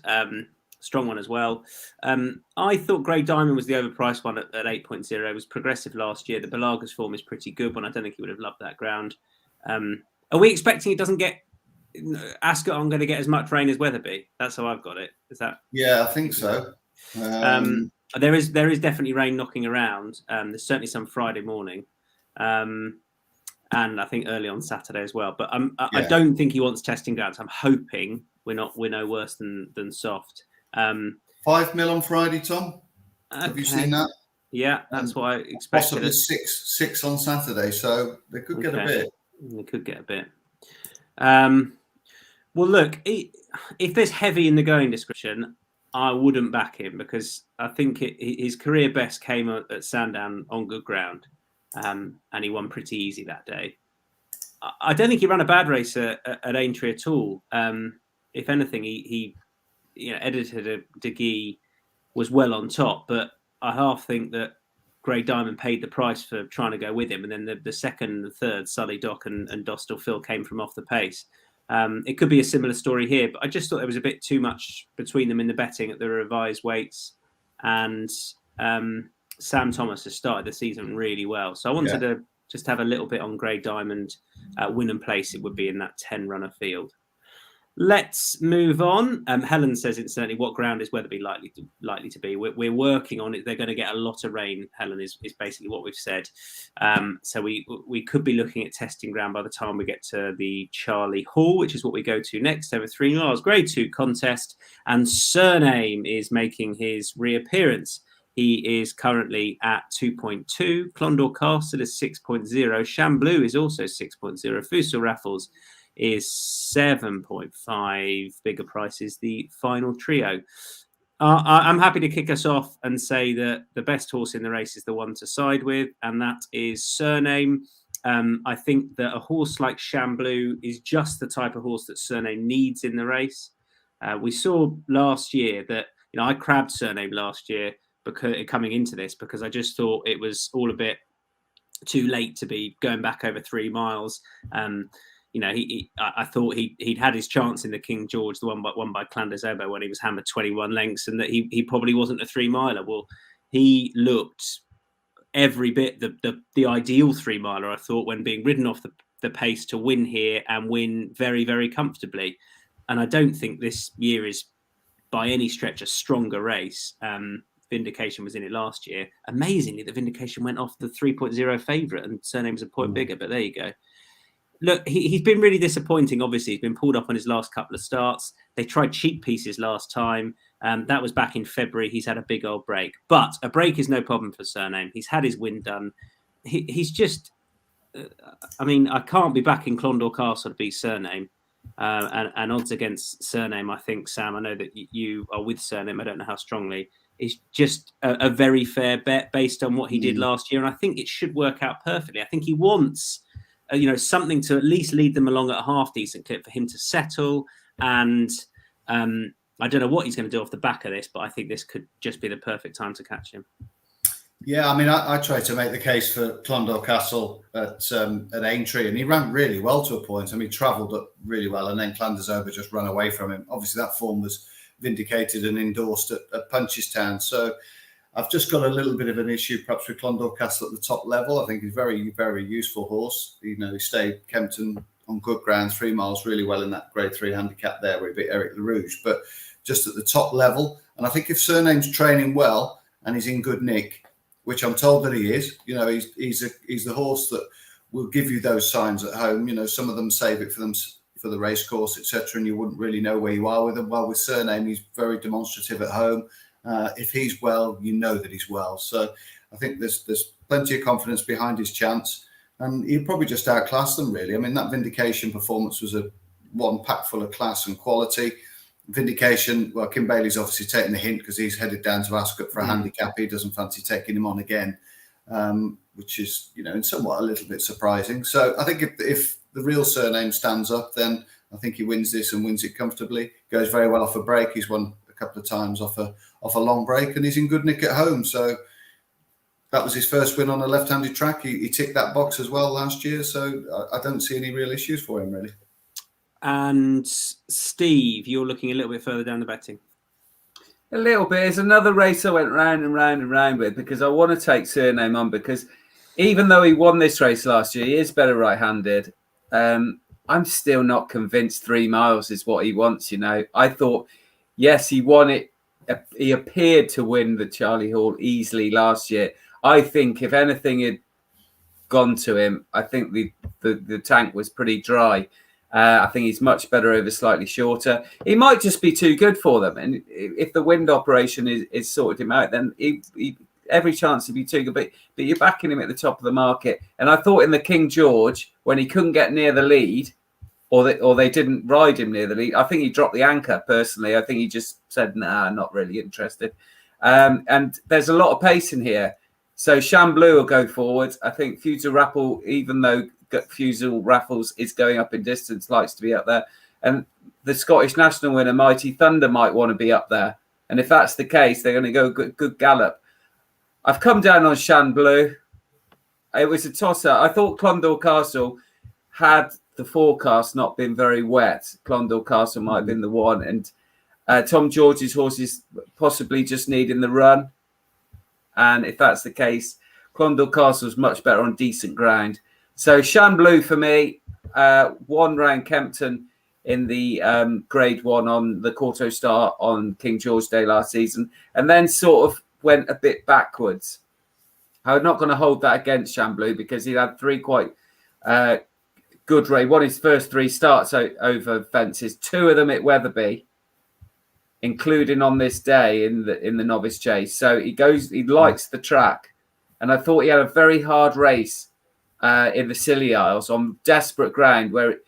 Strong one as well. I thought Grey Diamond was the overpriced one at 8.0. It was progressive last year. The Balaga's form is pretty good one. I don't think he would have loved that ground. Are we expecting it doesn't get Ascot on going to get as much rain as Wetherby? That's how I've got it. Is that? Yeah, I think so. There is definitely rain knocking around. There's certainly some Friday morning, and I think early on Saturday as well. But I don't think he wants testing grounds. I'm hoping we're no worse than soft. 5 mil on Friday, Tom. Okay. Have you seen that? Yeah, that's what I expected. Possibly six on Saturday, so they could get a bit. They could get a bit. Well, look, if there's heavy in the going description, I wouldn't back him, because I think his career best came at Sandown on good ground, and he won pretty easy that day. I don't think he ran a bad race at Aintree at all. If anything, he edited De Guy was well on top, but I half think that Grey Diamond paid the price for trying to go with him, and then the second and the third, Sully Dock and Dostal Phil, came from off the pace. It could be a similar story here, but I just thought there was a bit too much between them in the betting at the revised weights, and Sam Thomas has started the season really well. So I wanted to just have a little bit on Grey Diamond, win and place it would be in that 10-runner field. Let's move on. Helen says incidentally, what ground is Wetherby likely to be? We're working on it. They're going to get a lot of rain, Helen, is basically what we've said. So we could be looking at testing ground by the time we get to the Charlie Hall, which is what we go to next, over 3 miles. Grade 2 contest. And Surname is making his reappearance. He is currently at 2.2. Clondor Castle is 6.0. Chamblou is also 6.0. Fusel Raffles is 7.5. Bigger Price is the final trio. I'm happy to kick us off and say that the best horse in the race is the one to side with, and that is Surname. I think that a horse like Chamblou is just the type of horse that Surname needs in the race. We saw last year that I crabbed Surname last year because coming into this, because I just thought it was all a bit too late to be going back over 3 miles. I thought he'd had his chance in the King George, the one by Clanders Obo, when he was hammered 21 lengths, and that he probably wasn't a 3-miler. Well, he looked every bit the ideal 3-miler, I thought, when being ridden off the pace to win here and win very, very comfortably. And I don't think this year is by any stretch a stronger race. Vindication was in it last year. Amazingly, the Vindication went off the 3.0 favourite, and Surname's a point bigger, but there you go. Look, he's been really disappointing. Obviously, he's been pulled up on his last couple of starts. They tried cheap pieces last time. That was back in February. He's had a big old break. But a break is no problem for Surname. He's had his win done. He's just... I can't be backing Clondor Castle to beat Surname. And odds against Surname, I think, Sam, I know that you are with Surname. I don't know how strongly. Is just a very fair bet based on what he did last year. And I think it should work out perfectly. I think he wants something to at least lead them along at a half decent clip for him to settle. And I don't know what he's going to do off the back of this, but I think this could just be the perfect time to catch him. Yeah, I mean, I tried to make the case for Clondalk Castle at Aintree, and he ran really well to a point. I mean, he travelled up really well, and then Clandersover just ran away from him. Obviously, that form was vindicated and endorsed at Punchestown. So I've just got a little bit of an issue, perhaps, with Clondalk Castle at the top level. I think he's a very, very useful horse. He stayed Kempton on good ground, 3 miles really well in that Grade 3 handicap there, where he beat Eric LaRouge. But just at the top level, and I think if Surname's training well and he's in good nick, which I'm told that he is, he's the horse that will give you those signs at home. Some of them save it for the race course, etc., and you wouldn't really know where you are with him. Well, with Surname, he's very demonstrative at home. If he's well, you know that he's well. So I think there's plenty of confidence behind his chance, and he'll probably just outclass them, really. I mean, that Vindication performance was one pack full of class and quality. Vindication, well, Kim Bailey's obviously taking the hint because he's headed down to Ascot for a handicap. He doesn't fancy taking him on again, which is, in somewhat a little bit surprising. So I think if the real Surname stands up, then I think he wins this and wins it comfortably. Goes very well off a break. He's won a couple of times off a long break, and he's in good nick at home. So that was his first win on a left-handed track. He ticked that box as well last year. So I don't see any real issues for him, really. And Steve, you're looking a little bit further down the betting. A little bit. It's another race I went round and round and round with because I want to take Surname on, because even though he won this race last year, he is better right-handed. I'm still not convinced 3 miles is what he wants. I thought, yes, he won it. He appeared to win the Charlie Hall easily last year. I think if anything had gone to him, I think the tank was pretty dry. I think he's much better over slightly shorter. He might just be too good for them. And if the wind operation is sorted him out, then he every chance to be too good. But you're backing him at the top of the market. And I thought in the King George, when he couldn't get near the lead, or they didn't ride him near the lead, I think he dropped the anchor, personally. I think he just said, nah, not really interested. And there's a lot of pace in here. So Chamblou will go forward. I think Fusel Rappel, even though Fusel Raffles is going up in distance, likes to be up there. And the Scottish national winner, Mighty Thunder, might want to be up there. And if that's the case, they're going to go good gallop. I've come down on Chamblou. It was a toss-up. I thought Clondalk Castle, had the forecast not been very wet, Clondalk Castle might have been the one. And Tom George's horses possibly just needing the run. And if that's the case, Clondalk Castle's much better on decent ground. So Chamblou for me, 1 round Kempton in the Grade 1 on the Quarto Star on King George Day last season, and then sort of went a bit backwards. I'm not going to hold that against Chamblou because he had 3 quite good race. Won his first 3 starts over fences, 2 of them at Wetherby, including on this day in the novice chase. So he likes the track, and I thought he had a very hard race in the Scilly Isles on desperate ground where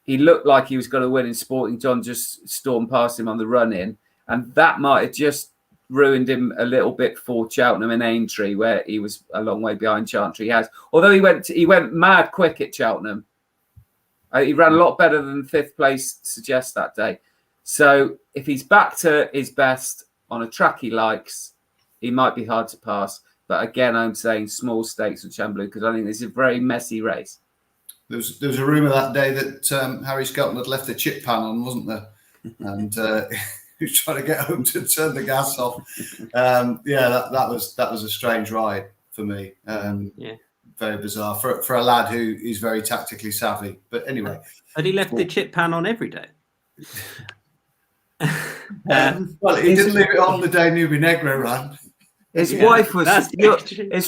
he looked like he was going to win, and Sporting John just stormed past him on the run in, and that might have just ruined him a little bit for Cheltenham and Aintree, where he was a long way behind Chantry has. Although he went mad quick at Cheltenham. He ran a lot better than 5th place suggests that day. So if he's back to his best on a track he likes, he might be hard to pass. But again, I'm saying small stakes with Chamblou because I think this is a very messy race. There was a rumour that day that Harry Skelton had left the chip pan on, wasn't there? And he was trying to get home to turn the gas off. That was a strange ride for me. Very bizarre for a lad who is very tactically savvy. But anyway, had he left the chip pan on every day? Well, he didn't leave it on the day Newby Negro ran. His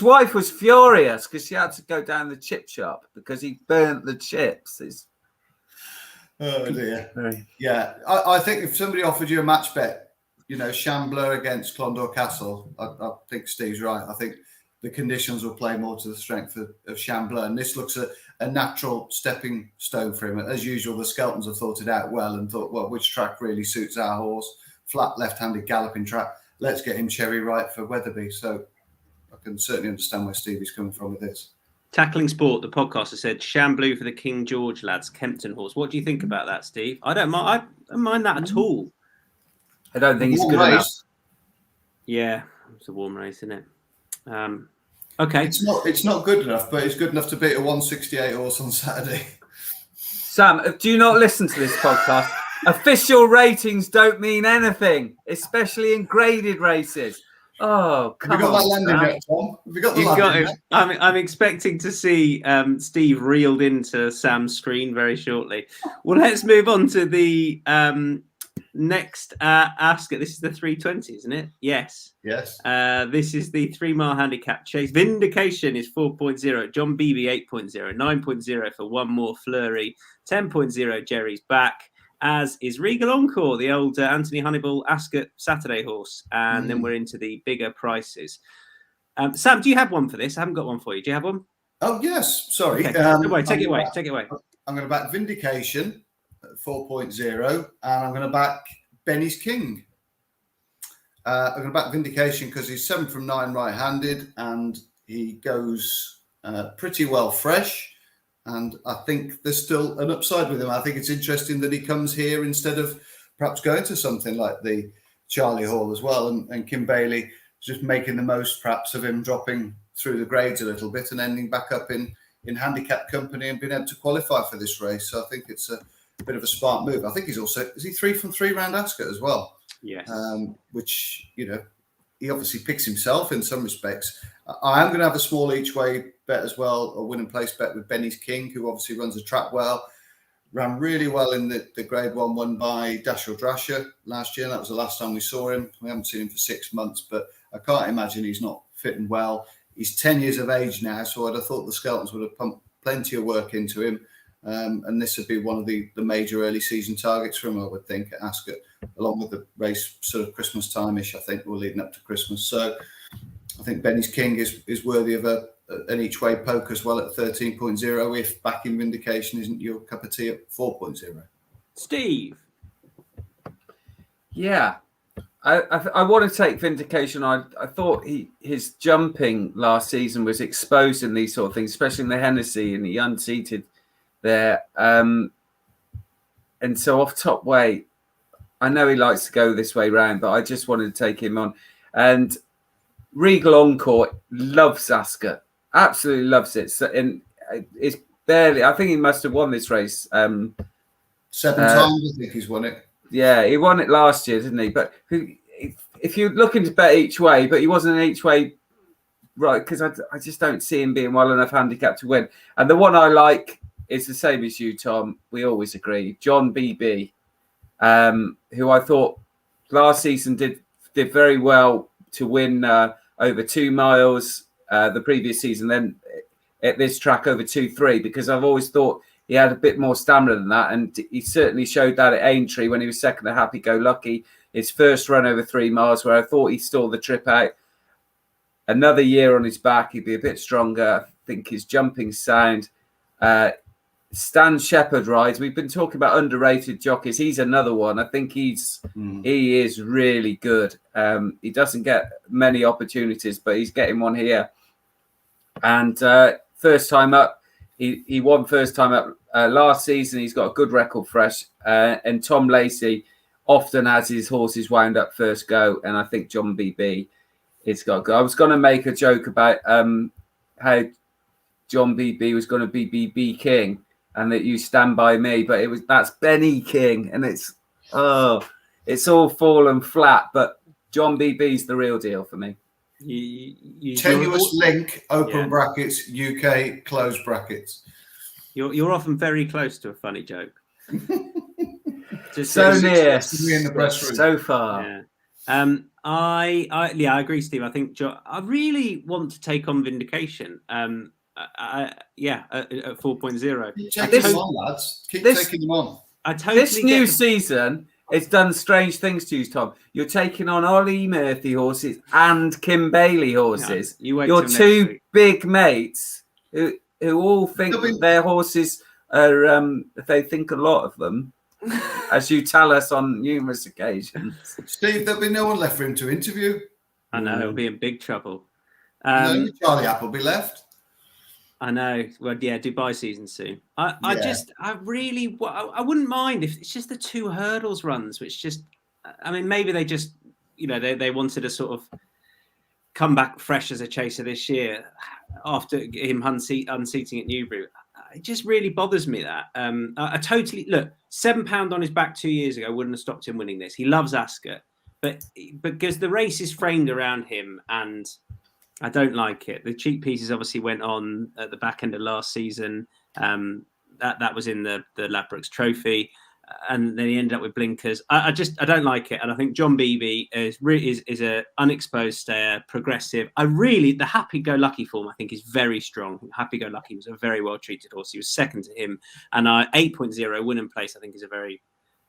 wife was furious because she had to go down the chip shop because he burnt the chips. Oh dear. Yeah, I think if somebody offered you a match bet, Chamblou against Clondalk Castle, I think Steve's right. I think the conditions will play more to the strength of Chamblou, and this looks a natural stepping stone for him. As usual, the Skeltons have thought it out well and thought, well, which track really suits our horse? Flat left-handed galloping track. Let's get him cherry right for Wetherby. So I can certainly understand where Steve is coming from with this. Tackling Sport, the podcaster, said Shamblu for the King George lads, Kempton horse. What do you think about that, Steve? I don't mind that at all. I don't think he's Warm good race. enough. Yeah, it's a warm race, isn't it? Okay. It's not good enough, but it's good enough to beat a 168 horse on Saturday. Sam, do you not listen to this podcast? Official ratings don't mean anything, especially in graded races. Oh, come on. Have you got that landing Sam. net, Tom? Have you got the You've got landing him. net? I'm expecting to see Steve reeled into Sam's screen very shortly. Well, let's move on to the next Ascot. This is the 320, isn't it? Yes. Yes. This is the 3 mile handicap chase. Vindication is 4.0. John Beebe 8.0. 9.0 for One More Flurry. 10.0 Jerry's Back. As is Regal Encore, the old Anthony Honeyball Ascot Saturday horse. And then we're into the bigger prices. Sam, do you have one for this? I haven't got one for you. Do you have one? Oh, yes. Sorry. Okay. Take it away. Take it away. I'm going to back Vindication at 4.0, and I'm going to back Benny's King. I'm going to back Vindication because he's 7 from 9 right-handed, and he goes pretty well fresh. And I think there's still an upside with him. I think it's interesting that he comes here instead of perhaps going to something like the Charlie Hall as well. And Kim Bailey just making the most perhaps of him dropping through the grades a little bit and ending back up in handicap company and being able to qualify for this race. So I think it's a bit of a smart move. I think he's also, is he 3 from 3 round Ascot as well? Yes. Which, you know, he obviously picks himself in some respects. I am going to have a small each way bet as well, a win and place bet with Benny's King, who obviously runs the track well. Ran really well in the Grade 1 won by Dashiell Drasher last year. That was the last time we saw him. We haven't seen him for 6 months, but I can't imagine he's not fitting well. He's 10 years of age now, so I'd have thought the Skeltons would have pumped plenty of work into him. And this would be one of the major early season targets for him, I would think, at Ascot, along with the race sort of Christmas time-ish, I think, we're leading up to Christmas. So I think Benny's King is worthy of an each-way poke as well at 13.0 if backing Vindication isn't your cup of tea at 4.0. Steve? Yeah. I want to take Vindication. I thought his jumping last season was exposed in these sort of things, especially in the Hennessy, and he unseated there. And so off top weight, I know he likes to go this way round, but I just wanted to take him on. And Regal Encore loves Ascot, absolutely loves it. So, and it's barely, I think he must have won this race. 7 times, I think he's won it. Yeah, he won it last year, didn't he? But if you're looking to bet each way, but he wasn't an each way, right? Because I just don't see him being well enough handicapped to win. And the one I like is the same as you, Tom. We always agree. John BB, who I thought last season did very well to win over 2 miles the previous season, then at this track over 2-3, because I've always thought he had a bit more stamina than that, and he certainly showed that at Aintree when he was second at Happy Go Lucky. His first run over 3 miles, where I thought he stalled the trip out. Another year on his back, he'd be a bit stronger. I think his jumping sound. Stan Shepherd rides. We've been talking about underrated jockeys. He's another one. I think he is really good. He doesn't get many opportunities, but he's getting one here. And first time up, he won first time up last season. He's got a good record fresh. And Tom Lacey often has his horses wound up first go. And I think John BB is got to go. I was going to make a joke about how John BB was going to be BB King and that you stand by me, but that's Benny King, and it's all fallen flat. But John BB's the real deal for me. Tenuous link, open brackets, UK, close brackets. You're often very close to a funny joke. Just so near, in the press room. So far. Yeah. I agree, Steve. I think I really want to take on Vindication. At 4.0. Keep taking them on, lads. Keep taking them on. This new season, it's done strange things to you, Tom. You're taking on Ollie Murphy horses and Kim Bailey horses. No, your two big mates who all think their horses are, they think a lot of them, as you tell us on numerous occasions. Steve, there'll be no one left for him to interview. I know, he'll be in big trouble. No, Charlie Appleby left. I know. Well, yeah, Dubai season soon. I wouldn't mind if it's just the 2 hurdles runs, which just, I mean, maybe they just, they wanted to sort of come back fresh as a chaser this year after him unseating at Newbury. It just really bothers me that. I totally look, £7 on his back 2 years ago wouldn't have stopped him winning this. He loves Ascot, but because the race is framed around him, and I don't like it. The cheek pieces obviously went on at the back end of last season. That was in the Ladbrokes Trophy, and then he ended up with blinkers. I don't like it, and I think John Beebe is a unexposed stayer, progressive. The happy-go-lucky form I think is very strong. Happy-go-lucky was a very well-treated horse. He was second to him, and 8.0 win in place I think is a very,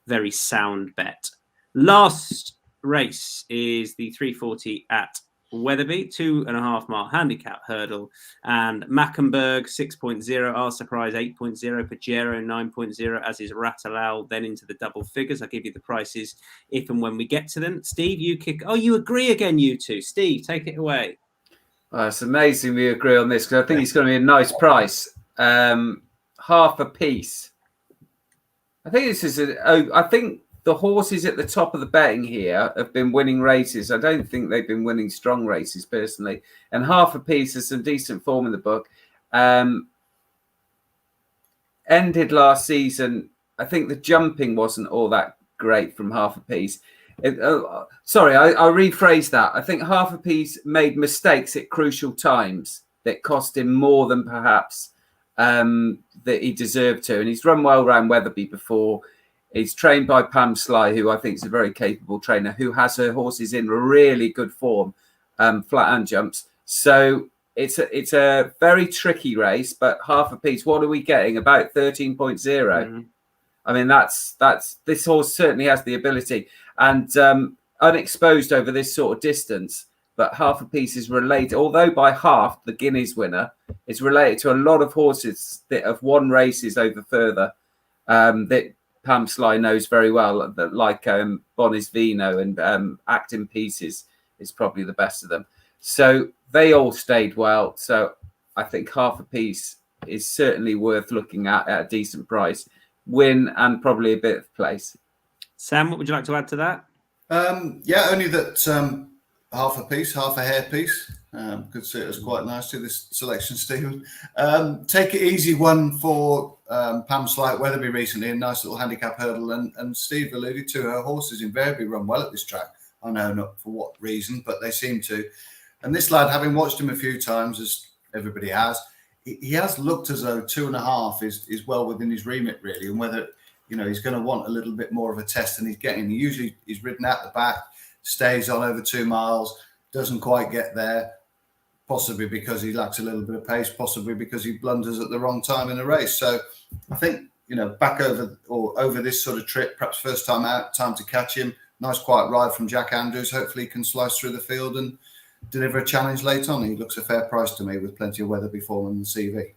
very sound bet. Last race is the 340 at Wetherby, 2.5 mile handicap hurdle, and Mackenberg 6.0, Our Surprise 8.0, Pajero 9.0, as is Ratalal, then into the double figures. I'll give you the prices if and when we get to them. Steve, you kick. Oh, you agree again, you two. Steve, take it away. It's amazing we agree on this because I think it's going to be a nice price. Half a piece. I think this is I think the horses at the top of the betting here have been winning races. I don't think they've been winning strong races personally. And half a piece is some decent form in the book. Ended last season. I think the jumping wasn't all that great from half a piece. Sorry, I rephrased that. I think half a piece made mistakes at crucial times that cost him more than perhaps that he deserved to. And he's run well around Wetherby before. He's trained by Pam Sly, who I think is a very capable trainer, who has her horses in really good form, flat and jumps. So it's a very tricky race, but half a piece. What are we getting? About 13.0. Mm-hmm. I mean, that's this horse certainly has the ability, and unexposed over this sort of distance. But half a piece is related, although by half the Guineas winner is related to a lot of horses that have won races over further. That Pam Sly knows very well, that like Bonnie's Vino and Acting Pieces is probably the best of them. So they all stayed well. So I think half a piece is certainly worth looking at a decent price. Win and probably a bit of place. Sam, what would you like to add to that? Only that half a piece, half a hair piece. Could see it was quite nicely, this selection, Stephen. Take it easy one for Pam Sly at Wetherby recently, a nice little handicap hurdle. And Steve alluded to her horses invariably run well at this track. I know not for what reason, but they seem to. And this lad, having watched him a few times, as everybody has, he has looked as though 2.5 is well within his remit, really. And whether, he's going to want a little bit more of a test than he's getting. He's ridden out the back, stays on over 2 miles, doesn't quite get there. Possibly because he lacks a little bit of pace, possibly because he blunders at the wrong time in the race. So I think, back over this sort of trip, perhaps first time out, time to catch him. Nice quiet ride from Jack Andrews. Hopefully he can slice through the field and deliver a challenge late on. He looks a fair price to me with plenty of Wetherby form in the CV.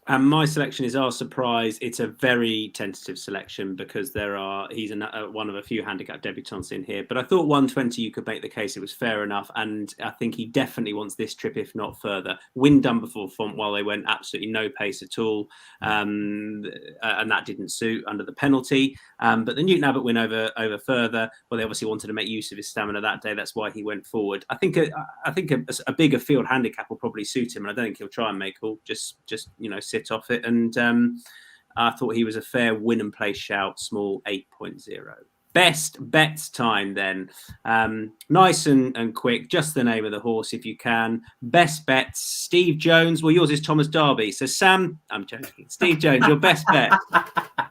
And my selection is Our Surprise. It's a very tentative selection because he's one of a few handicap debutants in here. But I thought 120, you could make the case it was fair enough. And I think he definitely wants this trip, if not further. Win done before Font while they went absolutely no pace at all. And that didn't suit under the penalty. But the Newton Abbott win over further, well, they obviously wanted to make use of his stamina that day. That's why he went forward. I think a bigger field handicap will probably suit him. And I don't think he'll try and make all, just sit off it, and I thought he was a fair win and play shout, small 8.0. Best bets time then. Nice and quick, just the name of the horse if you can. Best bets, Steve Jones. Well, yours is Thomas Darby. So Sam, I'm joking. Steve Jones, your best bet.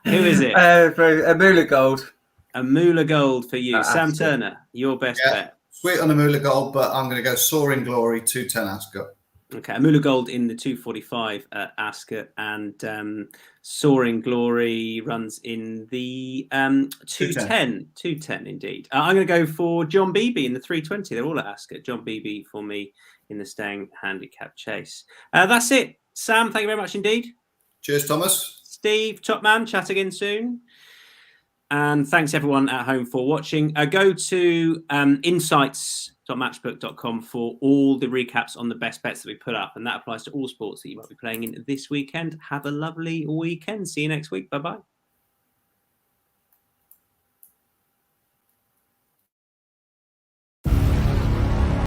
Who is it? Amula Gold. Amula Gold for you. Sam Turner, your best bet. Sweet on Amula Gold, but I'm going to go Soaring Glory, 210 Ascot. Okay, Amula Gold in the 245 at Ascot, and Soaring Glory runs in the 210. 210 indeed. I'm going to go for John Beebe in the 320. They're all at Ascot. John Beebe for me in the Staying Handicap Chase. That's it. Sam, thank you very much indeed. Cheers, Thomas. Steve, top man. Chat again soon. And thanks everyone at home for watching. Go to Insights matchbook.com for all the recaps on the best bets that we put up. And that applies to all sports that you might be playing in this weekend. Have a lovely weekend. See you next week. Bye-bye.